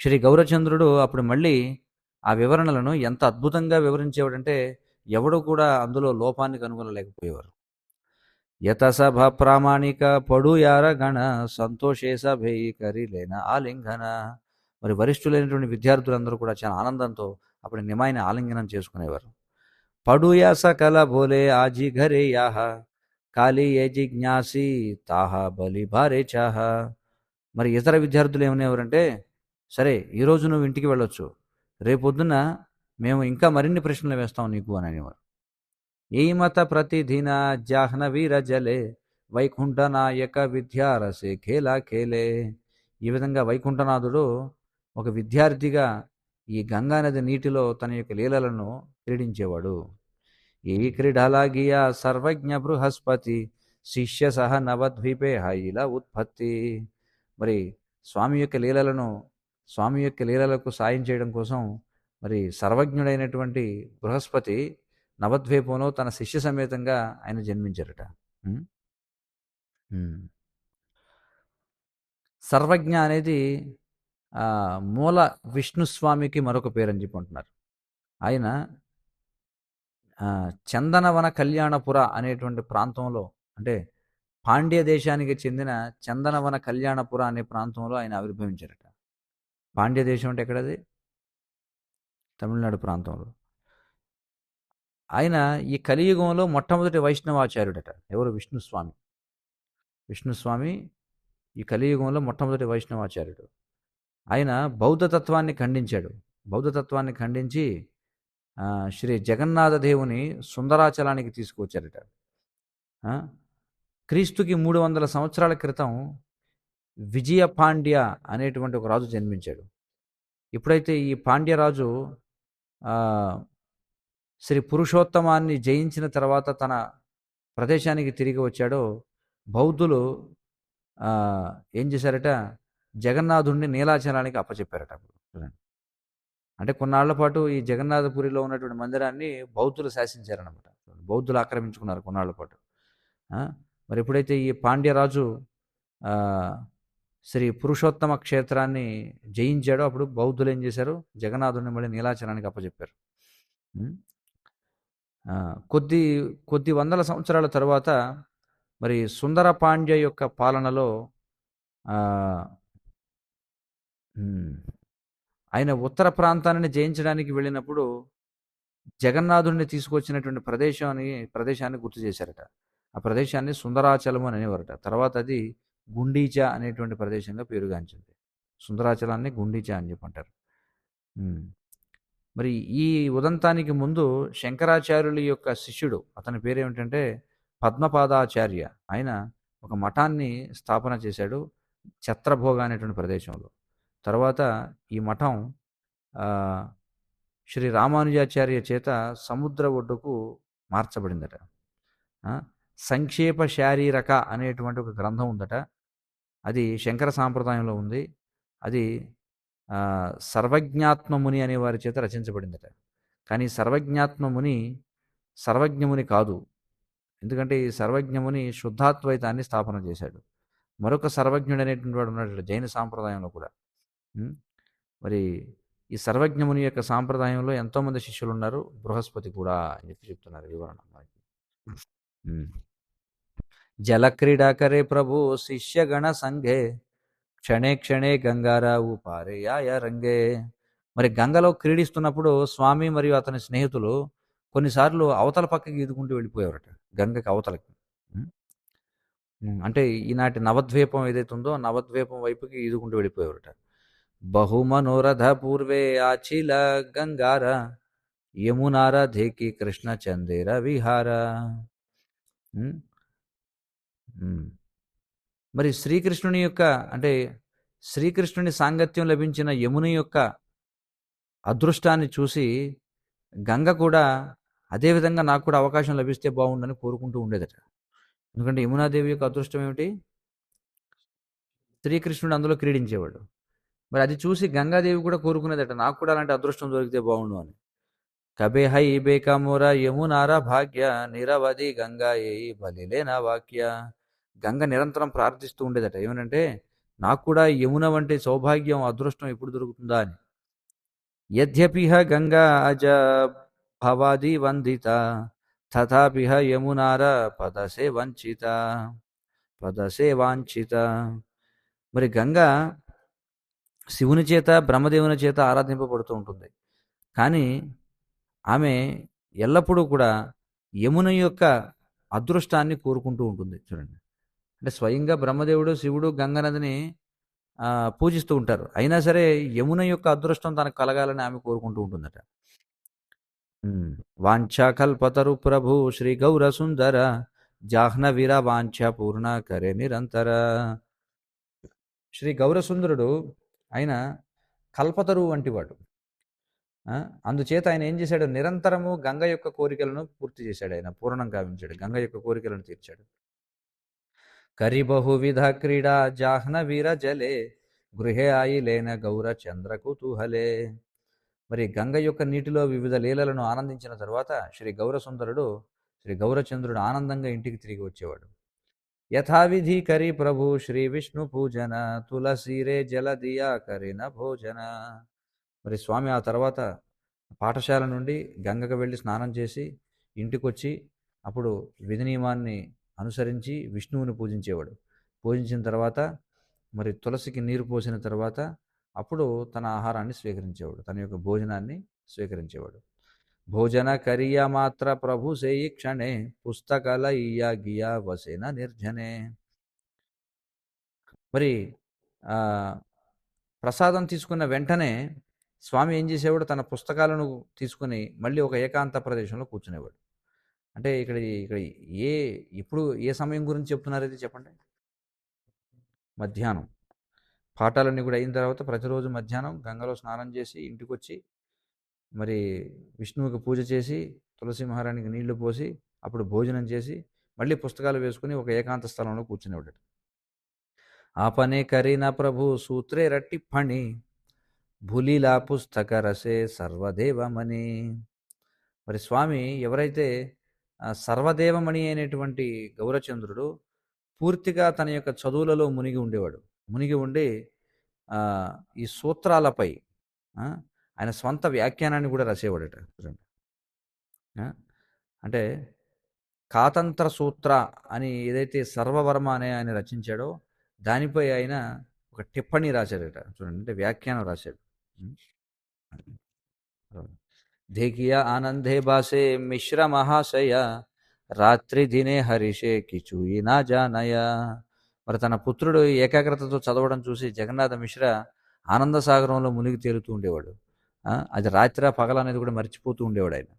శ్రీ గౌరచంద్రుడు అప్పుడు మళ్ళీ ఆ వివరణలను ఎంత అద్భుతంగా వివరించేవాడంటే ఎవడు కూడా అందులో లోపాన్ని కనుగొనలేకపోయేవారు. యత సభ ప్రామాణిక పడు యార గణ సంతోషే సభై కరిలేన ఆలింగన. మరి వరిష్ఠులైనటువంటి విద్యార్థులందరూ కూడా చాలా ఆనందంతో అప్పుడు నిమాయిని ఆలింగనం చేసుకునేవారు. పడు యా సకల భోలే ఆజీ ఘరే యాహ కాళీ ఏ జిజ్ఞాసి తాహ బలి భారే చాహ. మరి ఇతర విద్యార్థులు ఏమనేవారంటే, సరే ఈరోజు నువ్వు ఇంటికి వెళ్ళొచ్చు, రేపొద్దున మేము ఇంకా మరిన్ని ప్రశ్నలు వేస్తాం నీకు అని అనేవారు. ఈ మత ప్రతిదిన జాహ్నవీర జలే వైకుంఠ నాయక విద్యారసే ఖేలా ఖేలే. ఈ విధంగా వైకుంఠనాథుడు ఒక విద్యార్థిగా ఈ గంగానది నీటిలో తన యొక్క లీలలను క్రీడించేవాడు. ఈ క్రీడలాగియ సర్వజ్ఞ బృహస్పతి శిష్య సహ నవద్వీపే హైల ఉత్పత్తి. మరి స్వామి యొక్క లీలలను స్వామి యొక్క లీలలకు సాయం చేయడం కోసం మరి సర్వజ్ఞుడైనటువంటి బృహస్పతి నవద్వీపంలో తన శిష్య సమేతంగా ఆయన జన్మించారట. ఉమ్, ఉమ్. సర్వజ్ఞ అనేది మూల విష్ణుస్వామికి మరొక పేరు అని చెప్పి అంటున్నారు. ఆయన చందనవన కళ్యాణపుర అనేటువంటి ప్రాంతంలో, అంటే పాండ్య దేశానికి చెందిన చందనవన కళ్యాణపుర అనే ప్రాంతంలో ఆయన ఆవిర్భవించారట. పాండ్య దేశం అంటే ఎక్కడది? తమిళనాడు ప్రాంతంలో. ఆయన ఈ కలియుగంలో మొట్టమొదటి వైష్ణవాచార్యుడట. ఎవరు? విష్ణుస్వామి. విష్ణుస్వామి ఈ కలియుగంలో మొట్టమొదటి వైష్ణవాచార్యుడు. ఆయన బౌద్ధ తత్వాన్ని ఖండించాడు. బౌద్ధ తత్వాన్ని ఖండించి శ్రీ జగన్నాథ దేవుని సుందరాచలానికి తీసుకువచ్చారట. క్రీస్తుకి 300 సంవత్సరాల క్రితం విజయ పాండ్య అనేటువంటి ఒక రాజు జన్మించాడు. ఎప్పుడైతే ఈ పాండ్యరాజు శ్రీ పురుషోత్తమాన్ని జయించిన తర్వాత తన ప్రదేశానికి తిరిగి వచ్చాడో, బౌద్ధులు ఏం చేశారట, జగన్నాథుడిని నీలాచలానికి అప్పచెప్పారట. అంటే కొన్నాళ్ల పాటు ఈ జగన్నాథపురిలో ఉన్నటువంటి మందిరాన్ని బౌద్ధులు శాసించారనమాట. బౌద్ధులు ఆక్రమించుకున్నారు కొన్నాళ్ల పాటు. మరి ఎప్పుడైతే ఈ పాండ్యరాజు శ్రీ పురుషోత్తమ క్షేత్రాన్ని జయించాడో, అప్పుడు బౌద్ధులు ఏం చేశారు, జగన్నాథుడిని మళ్ళీ నీలాచలానికి అప్పచెప్పారు. కొద్ది వందల సంవత్సరాల తరువాత మరి సుందర పాండ్య యొక్క పాలనలో ఆయన ఉత్తర ప్రాంతాన్ని జయించడానికి వెళ్ళినప్పుడు జగన్నాథుడిని తీసుకొచ్చినటువంటి ప్రదేశాన్ని గుర్తు చేశారట. ఆ ప్రదేశాన్ని సుందరాచలం అని అనేవారట. తర్వాత అది గుండీచా అనేటువంటి ప్రదేశంగా పేరుగాంచింది. సుందరాచలాన్ని గుండీచా అని చెప్పంటారు. మరి ఈ ఉదంతానికి ముందు శంకరాచార్యుల యొక్క శిష్యుడు, అతని పేరేమిటంటే పద్మపాదాచార్య, ఆయన ఒక మఠాన్ని స్థాపన చేశాడు ఛత్రభోగ అనేటువంటి ప్రదేశంలో. తర్వాత ఈ మఠం శ్రీ రామానుజాచార్య చేత సముద్ర ఒడ్డుకు మార్చబడిందట. సంక్షేప శారీరక అనేటువంటి ఒక గ్రంథం ఉందట. అది శంకర సాంప్రదాయంలో ఉంది. అది సర్వజ్ఞాత్మముని అనే వారి చేత రచించబడిందట. కానీ సర్వజ్ఞముని కాదు. ఎందుకంటే ఈ సర్వజ్ఞముని శుద్ధాద్వైతాన్ని స్థాపన చేశాడు. మరొక సర్వజ్ఞుడు అనేటువంటి వాడు ఉన్నాడు జైన సాంప్రదాయంలో కూడా. మరి ఈ సర్వజ్ఞముని యొక్క సాంప్రదాయంలో ఎంతోమంది శిష్యులు ఉన్నారు, బృహస్పతి కూడా అని చెప్పి చెప్తున్నారు వివరణ. జలక్రీడాకరే ప్రభు శిష్యగణ సంఘే క్షణే క్షణే గంగారావు పారేయాయ రంగే. మరి గంగలో క్రీడిస్తున్నప్పుడు స్వామి మరియు అతని స్నేహితులు కొన్నిసార్లు అవతల పక్కకి ఈదుకుంటూ వెళ్ళిపోయేవారట, గంగకి అవతలకి. అంటే ఈనాటి నవద్వీపం ఏదైతే ఉందో నవద్వీపం వైపుకి ఈదుకుంటూ వెళ్ళిపోయేవారట. బహుమనోరథ పూర్వే ఆచిల గంగార యమునార ధేకి కృష్ణ చందేర విహార. మరి శ్రీకృష్ణుని యొక్క, అంటే శ్రీకృష్ణుని సాంగత్యం లభించిన యముని యొక్క అదృష్టాన్ని చూసి గంగ కూడా అదే విధంగా నాకు కూడా అవకాశం లభిస్తే బాగుండని కోరుకుంటూ ఉండేదట. ఎందుకంటే యమునాదేవి యొక్క అదృష్టం ఏమిటి? శ్రీకృష్ణుడు అందులో క్రీడించేవాడు. మరి అది చూసి గంగాదేవి కూడా కోరుకునేదట, నాకు కూడా అలాంటి అదృష్టం దొరికితే బాగుండు అని. కబే హై బేకముర యమునార భాగ్య నిరవధి గంగా ఏయి బలిలే నా వాక్య. గంగ నిరంతరం ప్రార్థిస్తూ ఉండేదట ఏమనంటే, నాకు కూడా యమున వంటి సౌభాగ్యం అదృష్టం ఎప్పుడు దొరుకుతుందా అని. యద్యపిహ గంగా అజ భవాది వందిత తథాపిహ యమునార పదసే వంచిత పదసే వాంఛిత. మరి గంగా శివుని చేత బ్రహ్మదేవుని చేత ఆరాధింపబడుతూ ఉంటుంది. కానీ ఆమె ఎల్లప్పుడూ కూడా యమున యొక్క అదృష్టాన్ని కోరుకుంటూ ఉంటుంది చూడండి. అంటే స్వయంగా బ్రహ్మదేవుడు శివుడు గంగనదిని పూజిస్తూ ఉంటారు. అయినా సరే యమున యొక్క అదృష్టం తనకు కలగాలని ఆమె కోరుకుంటూ ఉంటుందట. వాంఛా కల్పతరు ప్రభు శ్రీ గౌర సుందర జాహ్నవీర వాంఛ పూర్ణ కరే నిరంతర. శ్రీ గౌరసుందరుడు ఆయన కల్పతరు వంటివాడు. అందుచేత ఆయన ఏం చేశాడు, నిరంతరము గంగ యొక్క కోరికలను పూర్తి చేశాడు, ఆయన పూర్ణం కావించాడు, గంగ యొక్క కోరికలను తీర్చాడు. కరిబహువిధ క్రీడా జాహ్నవీర జలే గృహే ఆయిలేన గౌర చంద్ర కుతూహలే. మరి గంగ యొక్క నీటిలో వివిధ లీలలను ఆనందించిన తర్వాత శ్రీ గౌరసుందరుడు, శ్రీ గౌరచంద్రుడు ఆనందంగా ఇంటికి తిరిగి వచ్చేవాడు. యథావిధి కరి ప్రభు శ్రీ విష్ణు పూజన తులసీరే జలదియా కరిన భోజన. మరి స్వామి ఆ తర్వాత పాఠశాల నుండి గంగకు వెళ్ళి స్నానం చేసి ఇంటికొచ్చి అప్పుడు విధి నియమాన్ని అనుసరించి విష్ణువుని పూజించేవాడు. పూజించిన తర్వాత మరి తులసికి నీరు పోసిన తర్వాత అప్పుడు తన ఆహారాన్ని స్వీకరించేవాడు, తన యొక్క భోజనాన్ని స్వీకరించేవాడు. భోజన కరియ మాత్ర ప్రభు సేయి క్షణే పుస్తకాల ఇయ్యా గియా వసేన నిర్జనే. మరి ప్రసాదం తీసుకున్న వెంటనే స్వామి ఏం చేసేవాడు, తన పుస్తకాలను తీసుకుని మళ్ళీ ఒక ఏకాంత ప్రదేశంలో కూర్చునేవాడు. అంటే ఇక్కడ ఇక్కడ ఏ ఇప్పుడు ఏ సమయం గురించి చెప్తున్నారు ఇది చెప్పండి? మధ్యాహ్నం. పాఠాలన్నీ కూడా అయిన తర్వాత ప్రతిరోజు మధ్యాహ్నం గంగలో స్నానం చేసి ఇంటికొచ్చి మరి విష్ణువుకి పూజ చేసి తులసి మహారాణికి నీళ్లు పోసి అప్పుడు భోజనం చేసి మళ్ళీ పుస్తకాలు వేసుకుని ఒక ఏకాంత స్థలంలో కూర్చునేవాడు. ఆపనే కరీనా ప్రభు సూత్రే రట్టి ఫణి భూలీలా పుస్తక రసే సర్వదేవమణి. మరి స్వామి ఎవరైతే సర్వదేవమణి అయినటువంటి గౌరచంద్రుడు పూర్తిగా తన యొక్క చదువులలో మునిగి ఉండేవాడు. మునిగి ఉండి ఈ సూత్రాలపై ఆయన స్వంత వ్యాఖ్యానాన్ని కూడా రాసేవాడట. అంటే కాతంత్ర సూత్ర అని ఏదైతే సర్వవర్మ అనే ఆయన రచించాడో దానిపై ఆయన ఒక టిప్పణి రాశాడట చూడండి, అంటే వ్యాఖ్యానం రాశాడు. దేకియా ఆనందే బాసే మిశ్ర మహాశయ రాత్రి దినే హరిషే కిచుయి నా జానయ. మరి తన పుత్రుడు ఏకాగ్రతతో చదవడం చూసి జగన్నాథ మిశ్ర ఆనంద సాగరంలో మునిగి తేలుతూ ఉండేవాడు. అది రాత్రి పగల అనేది కూడా మర్చిపోతూ ఉండేవాడు ఆయన.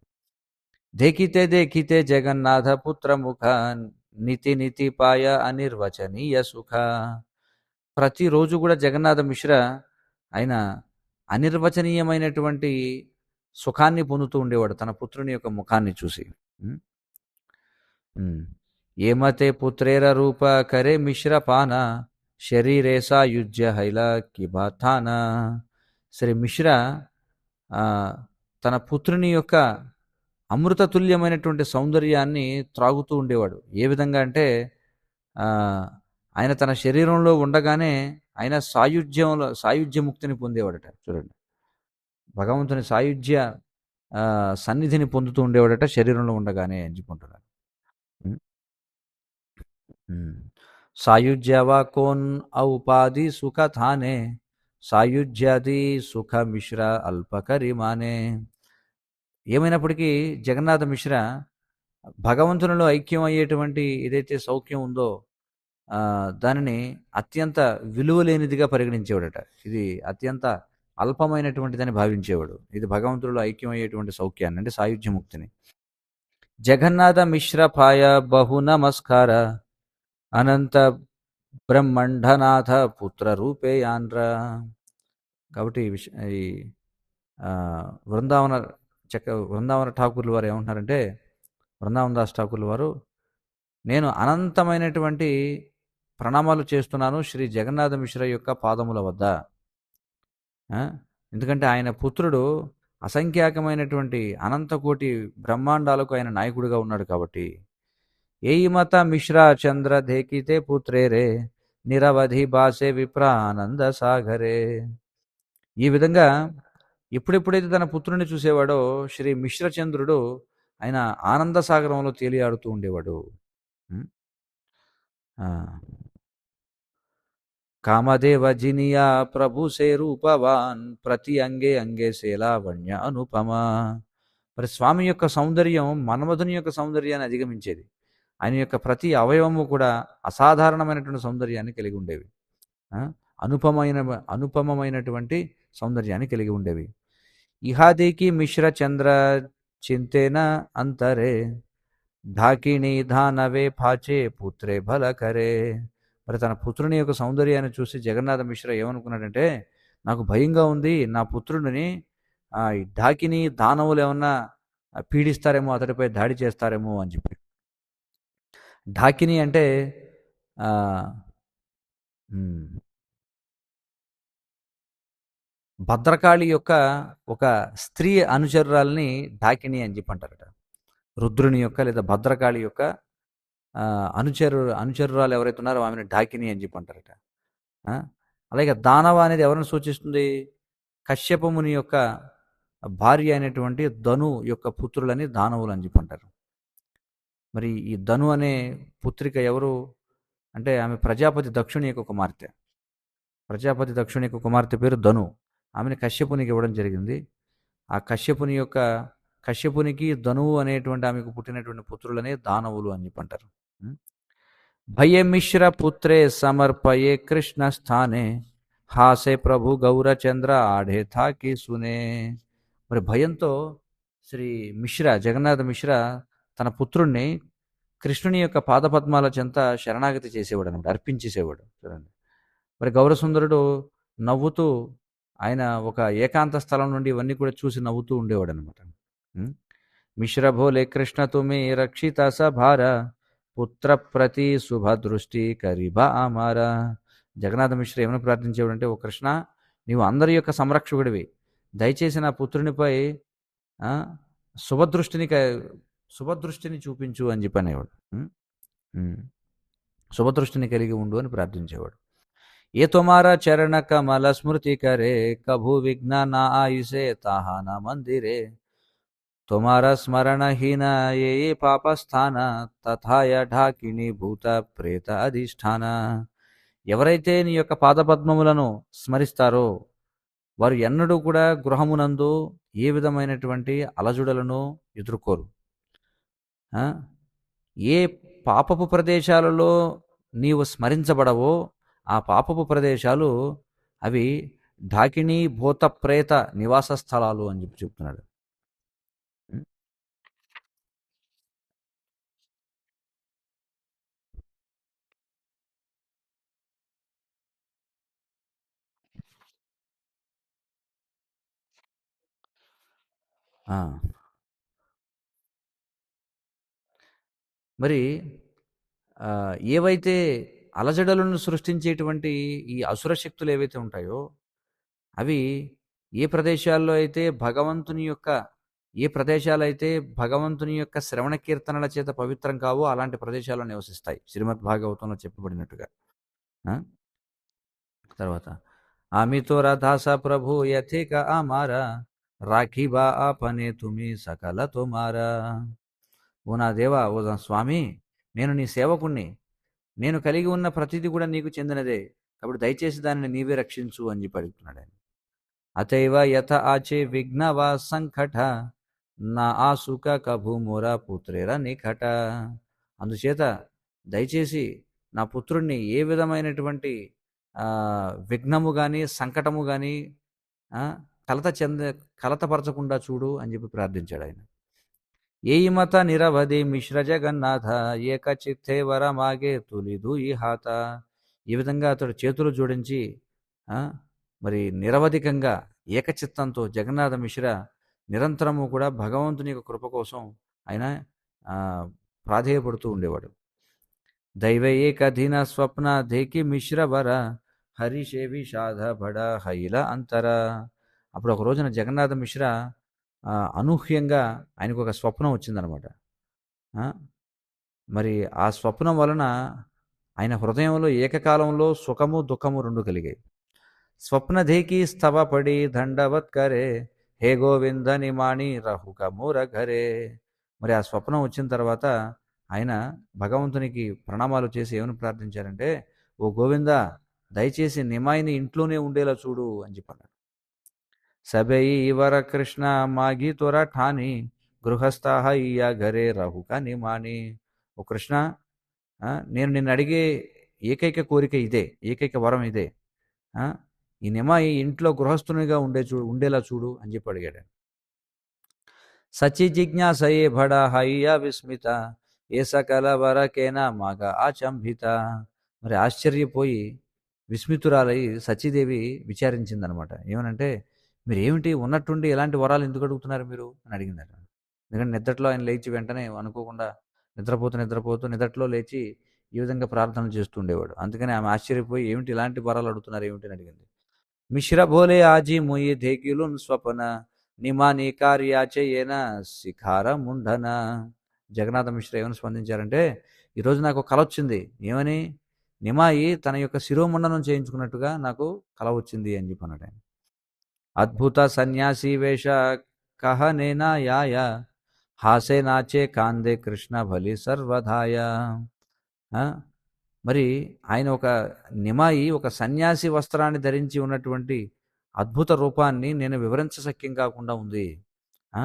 దేకితే దేకితే జగన్నాథ పుత్ర ముఖ నితి నితి పాయ అనిర్వచనీయ సుఖ. ప్రతిరోజు కూడా జగన్నాథ మిశ్ర ఆయన అనిర్వచనీయమైనటువంటి సుఖాన్ని పొందుతూ ఉండేవాడు తన పుత్రుని యొక్క ముఖాన్ని చూసి. ఏమతే పుత్రేర రూప కరే మిశ్ర పాన శరీరేసా యుజ్య హైల కిబాథాన. సరే మిశ్ర తన పుత్రుని యొక్క అమృతతుల్యమైనటువంటి సౌందర్యాన్ని త్రాగుతూ ఉండేవాడు. ఏ విధంగా అంటే ఆయన తన శరీరంలో ఉండగానే ఆయన సాయుధ్యముక్తిని పొందేవాడట. చూడండి, భగవంతుని సాయుధ్య సన్నిధిని పొందుతూ ఉండేవాడట శరీరంలో ఉండగానే అని చెప్పుకుంటున్నాడు. సాయుధ్యవా కోన్ ఔపాధి సుఖ థానే సాయుధ్యాది సుఖ మిశ్ర అల్పకరిమానే. ఏమైనప్పటికీ జగన్నాథ మిశ్ర భగవంతునిలో ఐక్యం అయ్యేటువంటి ఏదైతే సౌఖ్యం ఉందో దానిని అత్యంత విలువలేనిదిగా పరిగణించేవాడట. ఇది అత్యంత అల్పమైనటువంటిదని భావించేవాడు. ఇది భగవంతుడిలో ఐక్యం అయ్యేటువంటి సౌఖ్యాన్ని, అంటే సాయుధ్యముక్తిని. జగన్నాథ మిశ్ర పాయ బహు నమస్కార అనంత బ్రహ్మండనాథ పుత్ర రూపేయాన్ర. కాబట్టి ఈ ఆ, బృందావన బృందావన ఠాకూర్లు వారు ఏమంటున్నారంటే, బృందావన దాస్ ఠాకూర్లు వారు, నేను అనంతమైనటువంటి ప్రణామాలు చేస్తున్నాను శ్రీ జగన్నాథ మిశ్ర యొక్క పాదముల వద్ద. ఆ? ఎందుకంటే ఆయన పుత్రుడు అసంఖ్యాకమైనటువంటి అనంతకోటి బ్రహ్మాండాలకు ఆయన నాయకుడిగా ఉన్నాడు కాబట్టి. ఏయి మత మిశ్రా చంద్ర దేకితే పుత్రే రే నిరవధి బాసే విప్ర ఆనంద సాగరే. ఈ విధంగా ఎప్పుడెప్పుడైతే తన పుత్రుని చూసేవాడో శ్రీ మిశ్రచంద్రుడు ఆయన ఆనంద సాగరంలో తేలియాడుతూ ఉండేవాడు. ఉం? ఆ. కామదేవ జినియా ప్రభు సే రూపవాన్ ప్రతి అంగే అంగే సే లావణ్య అనుపమ. మరి స్వామి యొక్క సౌందర్యం మన్మధుని యొక్క సౌందర్యాన్ని అధిగమించేది. ఆయన యొక్క ప్రతి అవయవము కూడా అసాధారణమైనటువంటి సౌందర్యాన్ని కలిగి ఉండేవి. ఆ? అనుపమైన అనుపమమైనటువంటి సౌందర్యాన్ని కలిగి ఉండేవి. ఇహాదేకి మిశ్ర చంద్ర చింతేన అంతరే ఢాకిణి ధానవే ఫాచే పుత్రే భలకరే. మరి తన పుత్రుని యొక్క సౌందర్యాన్ని చూసి జగన్నాథ మిశ్ర ఏమనుకున్నాడంటే, నాకు భయంగా ఉంది, నా పుత్రుడిని ఈ ఢాకిని దానవులు ఏమన్నా పీడిస్తారేమో, అతడిపై దాడి చేస్తారేమో అని చెప్పి. ఢాకిని అంటే ఆ, ఉమ్, భద్రకాళి యొక్క ఒక స్త్రీ అనుచరురాల్ని ఢాకిని అని చెప్పి అంటారట. రుద్రుని యొక్క లేదా భద్రకాళి యొక్క అనుచరురాలు ఎవరైతే ఉన్నారో ఆమెను ఢాకిని అని చెప్పి అంటారట. ఆ? అలాగే దానవ అనేది ఎవరిని సూచిస్తుంది? కశ్యపముని యొక్క భార్య అయినటువంటి ధను యొక్క పుత్రులని దానవులు అని చెప్పి అంటారు. మరి ఈ ధను అనే పుత్రిక ఎవరు అంటే, ఆమె ప్రజాపతి దక్షుని యొక్క కుమార్తె. ప్రజాపతి దక్షుని యొక్క కుమార్తె పేరు ధను. ఆమెను కశ్యపునికి ఇవ్వడం జరిగింది. ఆ కశ్యపునికి ధనువు అనేటువంటి ఆమెకు పుట్టినటువంటి పుత్రులనే దానవులు అని చెప్పి అంటారు. భయమిశ్ర పుత్రే సమర్పయే కృష్ణ స్థానే హాసే ప్రభు గౌరచంద్ర ఆఢే థాకి సునే. మరి భయంతో శ్రీ మిశ్ర జగన్నాథ మిశ్ర తన పుత్రుణ్ణి కృష్ణుని యొక్క పాదపద్మాల చెంత శరణాగతి చేసేవాడు అనమాట, అర్పించేసేవాడు. చూడండి, మరి గౌరసుందరుడు నవ్వుతూ ఆయన ఒక ఏకాంత స్థలం నుండి ఇవన్నీ కూడా చూసి నవ్వుతూ ఉండేవాడు అనమాట. మిశ్ర భోలే కృష్ణ తుమి రక్షిత సభార పుత్ర ప్రతి శుభ దృష్టి కరిబా అమార. జగన్నాథ మిశ్ర ఏమని ప్రార్థించేవాడంటే, ఓ కృష్ణ, నీవు అందరి యొక్క సంరక్షకుడివి, దయచేసి నా పుత్రునిపై శుభదృష్టిని చూపించు అని చెప్పి అనేవాడు. శుభదృష్టిని కలిగి ఉండు అని ప్రార్థించేవాడు. ఏ తొమారా చరణ కమల స్మృతి కరే కభు విఘ్న నా ఆయుసే తాహానా మందిరే తొమారా స్మరణహీన ఏ పాపస్థాన తథాయ ఢాకిని భూత ప్రేత అధిష్టాన. ఎవరైతే నీ యొక్క పాదపద్మములను స్మరిస్తారో వారు ఎన్నడూ కూడా గృహమునందు ఏ విధమైనటువంటి అలజడులను ఎదుర్కోరు. ఏ పాపపు ప్రదేశాలలో నీవు స్మరించబడవో ఆ పాపపు ప్రదేశాలు అవి ఢాకిని భూత ప్రేత నివాస స్థలాలు అని చెప్పి చెప్తున్నాడు. మరి ఏవైతే అలజడులను సృష్టించేటువంటి ఈ అసుర శక్తులు ఏవైతే ఉంటాయో అవి ఏ ప్రదేశాల్లో అయితే ఏ ప్రదేశాలైతే భగవంతుని యొక్క శ్రవణ కీర్తనల చేత పవిత్రం కావో అలాంటి ప్రదేశాల్లో నివసిస్తాయి, శ్రీమద్ భాగవతంలో చెప్పబడినట్టుగా. తర్వాత ఆమితో రాధాస ప్రభు యథేక ఆమారా రాఖీబా ఆపనే తుమి సకల తుమారా. ఓ నా దేవా, ఓ నా స్వామి, నేను నీ సేవకుణ్ణి, నేను కలిగి ఉన్న ప్రతిదీ కూడా నీకు చెందినదే, కాబట్టి దయచేసి దానిని నీవే రక్షించు అని చెప్పి అడుగుతున్నాడు ఆయన. అతైవ యథ ఆచే విఘ్నవా సంకట నా ఆసుక కభు మోరా పుత్రేర నికట. అందుచేత దయచేసి నా పుత్రుణ్ణి ఏ విధమైనటువంటి విఘ్నము కానీ సంకటము కానీ కలతపరచకుండా చూడు అని చెప్పి ప్రార్థించాడు ఆయన. ఏయి మత నిరవధి మిశ్ర జగన్నాథ ఏక చిత్తే వరమాగే తులిదు ఈ హాత. ఈ విధంగా అతడు చేతులు జోడించి ఆ, మరి నిరవధికంగా ఏకచిత్తంతో జగన్నాథ మిశ్ర నిరంతరము కూడా భగవంతుని యొక్క కృప కోసం ఆయన ఆ, ప్రాధేయపడుతూ ఉండేవాడు. దైవ ఏకధీన స్వప్న దేకి మిశ్ర వర హరిషే విషాద బడ హైల అంతర. అప్పుడు ఒక రోజున జగన్నాథ మిశ్ర అనూహ్యంగా ఆయనకు ఒక స్వప్నం వచ్చిందనమాట. ఆ, మరి ఆ స్వప్నం వలన ఆయన హృదయంలో ఏకకాలంలో సుఖము దుఃఖము రెండు కలిగాయి. స్వప్నధేకి స్తవపడి దండవత్ కరే హే గోవింద నిమాణి రహుక మూర ఘరే. మరి ఆ స్వప్నం వచ్చిన తర్వాత ఆయన భగవంతునికి ప్రణామాలు చేసి ఏమని ప్రార్థించారంటే, ఓ గోవింద, దయచేసి నిమాయిని ఇంట్లోనే ఉండేలా చూడు అని చెప్పారు. సబై వర కృష్ణ మాగి త్వర ఠాని గృహస్థ ఇయ ఘరే రహుక నిమాని. ఓ కృష్ణ, నేను నిన్ను అడిగే ఏకైక కోరిక ఇదే, ఏకైక వరం ఇదే. ఆ, ఈ నిమాయి ఇంట్లో గృహస్థునిగా ఉండేలా చూడు అని చెప్పి అడిగాడు. సచి జిజ్ఞాసయే భడ హయ్య విస్మిత ఏ సకల వరకేనా మగ ఆచంభిత. మరి ఆశ్చర్యపోయి విస్మితురాలై సచీదేవి విచారించిందనమాట. ఏమనంటే, మీరు ఏమిటి ఉన్నట్టుండి ఎలాంటి వరాలు ఎందుకు అడుగుతున్నారు మీరు అని అడిగిందట. ఎందుకంటే నిద్రలో ఆయన లేచి వెంటనే అనుకోకుండా నిద్రపోతూ నిద్రలో లేచి ఈ విధంగా ప్రార్థనలు చేస్తూ ఉండేవాడు. అందుకని ఆమె ఆశ్చర్యపోయి ఏమిటి ఇలాంటి వరాలు అడుగుతున్నారు ఏమిటి అని అడిగింది. మిశ్ర భోలే ఆజీ ముయి ధేకిలున్ స్వపన నిమాని కార్యాచయేన శిఖార ముండన. జగన్నాథ మిశ్ర ఏమని స్పందించారంటే, ఈరోజు నాకు కల వచ్చింది. ఏమని? నిమాయి తన యొక్క శిరోమండనం చేయించుకున్నట్టుగా నాకు కల వచ్చింది అని చెప్పి అన్నాడు ఆయన. అద్భుత సన్యాసి వేష కహనేనా యాయ హాసే నాచే కాందే కృష్ణ బలి సర్వధాయ. మరి ఆయన ఒక నిమాయి ఒక సన్యాసి వస్త్రాన్ని ధరించి ఉన్నటువంటి అద్భుత రూపాన్ని నేను వివరించశక్యం కాకుండా ఉంది. ఆ,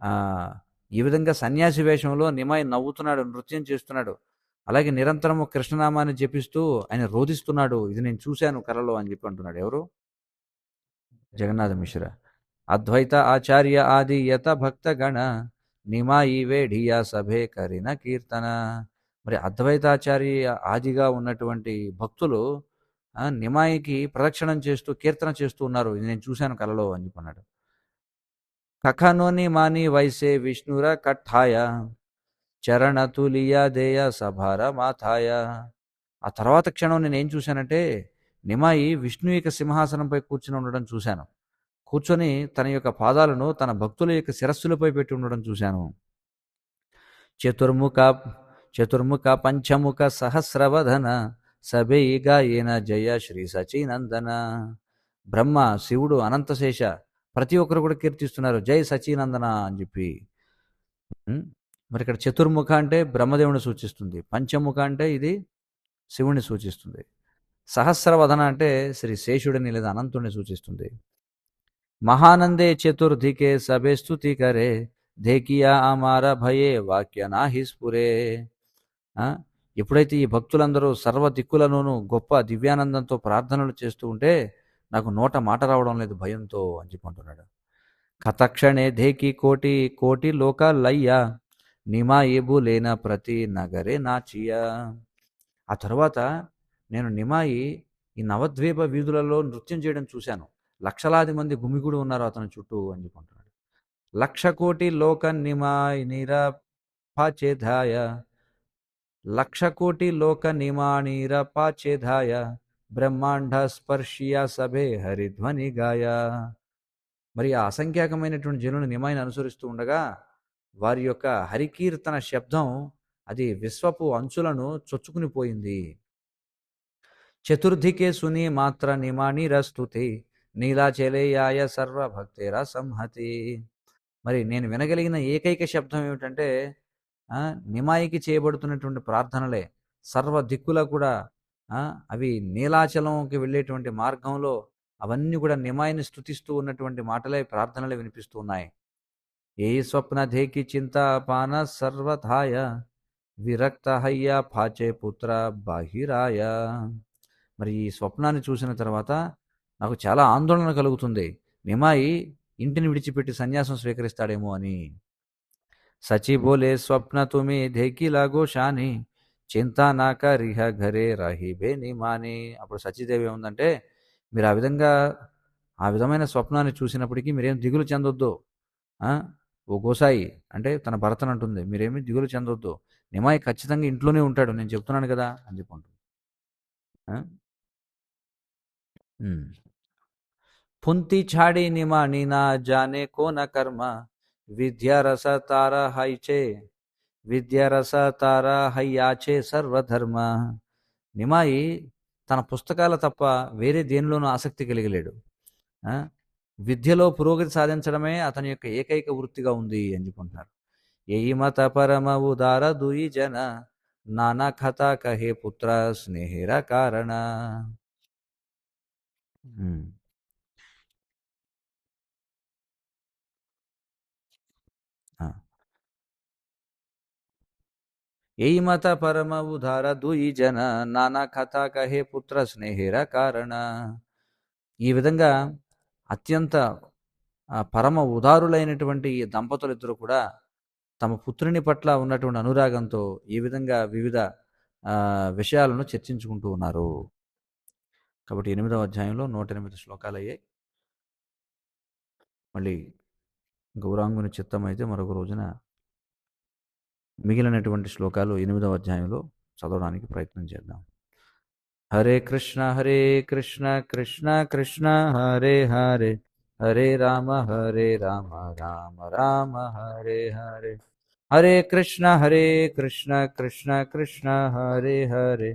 ఆ, ఈ విధంగా సన్యాసి వేషంలో నిమాయి నవ్వుతున్నాడు, నృత్యం చేస్తున్నాడు. అలాగే నిరంతరము కృష్ణనామాన్ని జపిస్తూ ఆయన రోధిస్తున్నాడు. ఇది నేను చూశాను కలలో అని చెప్పి అంటున్నాడు. ఎవరు? జగన్నాథ మిశ్ర. అద్వైత ఆచార్య ఆది యత భక్తగణ నిమాయి వేఢియా సభే కరిన కీర్తన. మరి అద్వైతాచార్య ఆదిగా ఉన్నటువంటి భక్తులు నిమాయికి ప్రదక్షిణం చేస్తూ కీర్తన చేస్తూ ఉన్నారు. ఇది నేను చూశాను కలలో అని చెప్పన్నాడు. కఖనోని మాని వైసే విష్ణుర కట్టాయ చరణ తులియా దేయ సభార మాథాయ. ఆ తర్వాత క్షణం నేను ఏం చూశానంటే, నిమాయి విష్ణు యొక్క సింహాసనంపై కూర్చుని ఉండడం చూశాను. కూర్చొని తన యొక్క పాదాలను తన భక్తుల యొక్క శిరస్సులపై పెట్టి ఉండడం చూశాను. చతుర్ముఖ చతుర్ముఖ పంచముఖ సహస్రవధన సబేయిగా ఈయన జయ శ్రీ సచీనందన. బ్రహ్మ, శివుడు, అనంతశేష ప్రతి ఒక్కరు కూడా కీర్తిస్తున్నారు జై సచీనందన అని చెప్పి. మరి ఇక్కడ చతుర్ముఖ అంటే బ్రహ్మదేవుని సూచిస్తుంది, పంచముఖ అంటే ఇది శివుని సూచిస్తుంది, సహస్రవదన అంటే శ్రీ శేషుడిని లేదా అనంతుడిని సూచిస్తుంది. మహానందే చతుర్థికే సభే స్తుతి కరే ధేకియా అమార భయే వాక్య నాహిస్పురే. ఎప్పుడైతే ఈ భక్తులందరూ సర్వ దిక్కులలోనూ గొప్ప దివ్యానందంతో ప్రార్థనలు చేస్తూ ఉంటే నాకు నోట మాట రావడం లేదు భయంతో అని చెప్పుకుంటున్నాడు. కథక్షణే ధేకి కోటి కోటి లోకాలయ్యా నిమాయిబు లేన ప్రతి నగరే నాచియా. ఆ తర్వాత నేను నిమాయి ఈ నవద్వీప వీధులలో నృత్యం చేయడం చూశాను. లక్షలాది మంది గుమిగూడి ఉన్నారు అతని చుట్టూ అని చెప్పుకుంటున్నాడు. లక్ష కోటి లోక నిమాయి నిరపాచేధాయ లక్ష కోటి లోక నిమాణిరపాచేధాయ బ్రహ్మాండ స్పర్శియా సభే హరిధ్వని గాయ. మరి ఆ అసంఖ్యాకమైనటువంటి జనులు నిమాయిని అనుసరిస్తూ ఉండగా వారి యొక్క హరికీర్తన శబ్దం అది విశ్వపు అంచులను చొచ్చుకుని పోయింది. చతుర్థికే సుని మాత్ర నిమాణి రస్తుతి నీలాచలేయాయ సర్వభక్తేరా సంహతి. మరి నేను వినగలిగిన ఏకైక శబ్దం ఏమిటంటే నిమాయికి చేయబడుతున్నటువంటి ప్రార్థనలే. సర్వ దిక్కులా కూడా అవి నీలాచలంకి వెళ్ళేటువంటి మార్గంలో అవన్నీ కూడా నిమాయిని స్తుతిస్తూ ఉన్నటువంటి మాటలే, ప్రార్థనలే వినిపిస్తూ ఉన్నాయి. ఏ స్వప్న ధేకి చింతాపాన సర్వథాయ విరక్త హయ్య పాచే పుత్ర బాహిరాయ. మరి ఈ స్వప్నాన్ని చూసిన తర్వాత నాకు చాలా ఆందోళన కలుగుతుంది. నిమాయి ఇంటిని విడిచిపెట్టి సన్యాసం స్వీకరిస్తాడేమో అని. సచి బోలే స్వప్న తుమి ధేకి లాగో షాని చింతా నాక రిహ ఘరే రహి బేని మాని. అప్పుడు సతీదేవి ఏముందంటే, మీరు ఆ విధమైన స్వప్నాన్ని చూసినప్పటికీ మీరేం దిగులు చెందొద్దు. ఆ! ఓ గోసాయి అంటే తన భర్తనంటుంది. మీరేమి దిగులు చెందొద్దు. నిమాయి ఖచ్చితంగా ఇంట్లోనే ఉంటాడు. నేను చెప్తున్నాను గదా! అని చెప్పి అంటుంది. ఆ! హ్మ్. పుంతి ఛాడి నిమాని నా జానే కోన కర్మ విద్యారస తార హైచే విద్యారస తార హయ్యాచే సర్వధర్మ. నిమాయి తన పుస్తకాలు తప్ప వేరే దేనిలోనూ ఆసక్తి కలిగి లేడు. ఆ! విద్యలో పురోగతి సాధించడమే అతని యొక్క ఏకైక వృత్తిగా ఉంది అని చెప్పుకుంటున్నారు. ఎయి మత పరమ ఉదార దుయి జన నానా కథ కహే పుత్ర స్నేహిర కారణ. హ్మ్. ఆ! ఎయి మత పరమ ఉదార దుయి జన నానా కథ కహే పుత్ర స్నేహిర కారణ. ఈ విధంగా అత్యంత పరమ ఉదారులైనటువంటి ఈ దంపతులిద్దరూ కూడా తమ పుత్రుని పట్ల ఉన్నటువంటి అనురాగంతో ఈ విధంగా వివిధ విషయాలను చర్చించుకుంటూ ఉన్నారు. కాబట్టి 8వ అధ్యాయంలో 108 శ్లోకాలయ్యాయి. మళ్ళీ గౌరాంగుని చిత్తమైతే మరొక రోజున మిగిలినటువంటి శ్లోకాలు 8వ అధ్యాయంలో చదవడానికి ప్రయత్నం చేద్దాం. హరే కృష్ణ కృష్ణ కృష్ణ హరే హరే హరే రామ రామ రామ హరే హరే. హరే కృష్ణ కృష్ణ కృష్ణ హరే హరే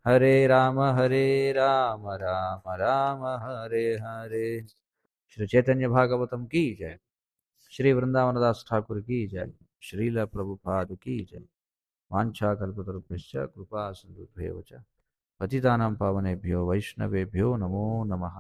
హరే రామ రామ రామ హరే హరే. శ్రీ చైతన్య భాగవతం की जय, श्री वृंदावनदास ठाकुर की जय, श्रील प्रभुपाद की जय. वाञ्छाकल्पतरुभ्यश्च कृपा सिन्धुभ्येव च पतितानां पावनेभ्यो वैष्णवेभ्यो नमो नमः.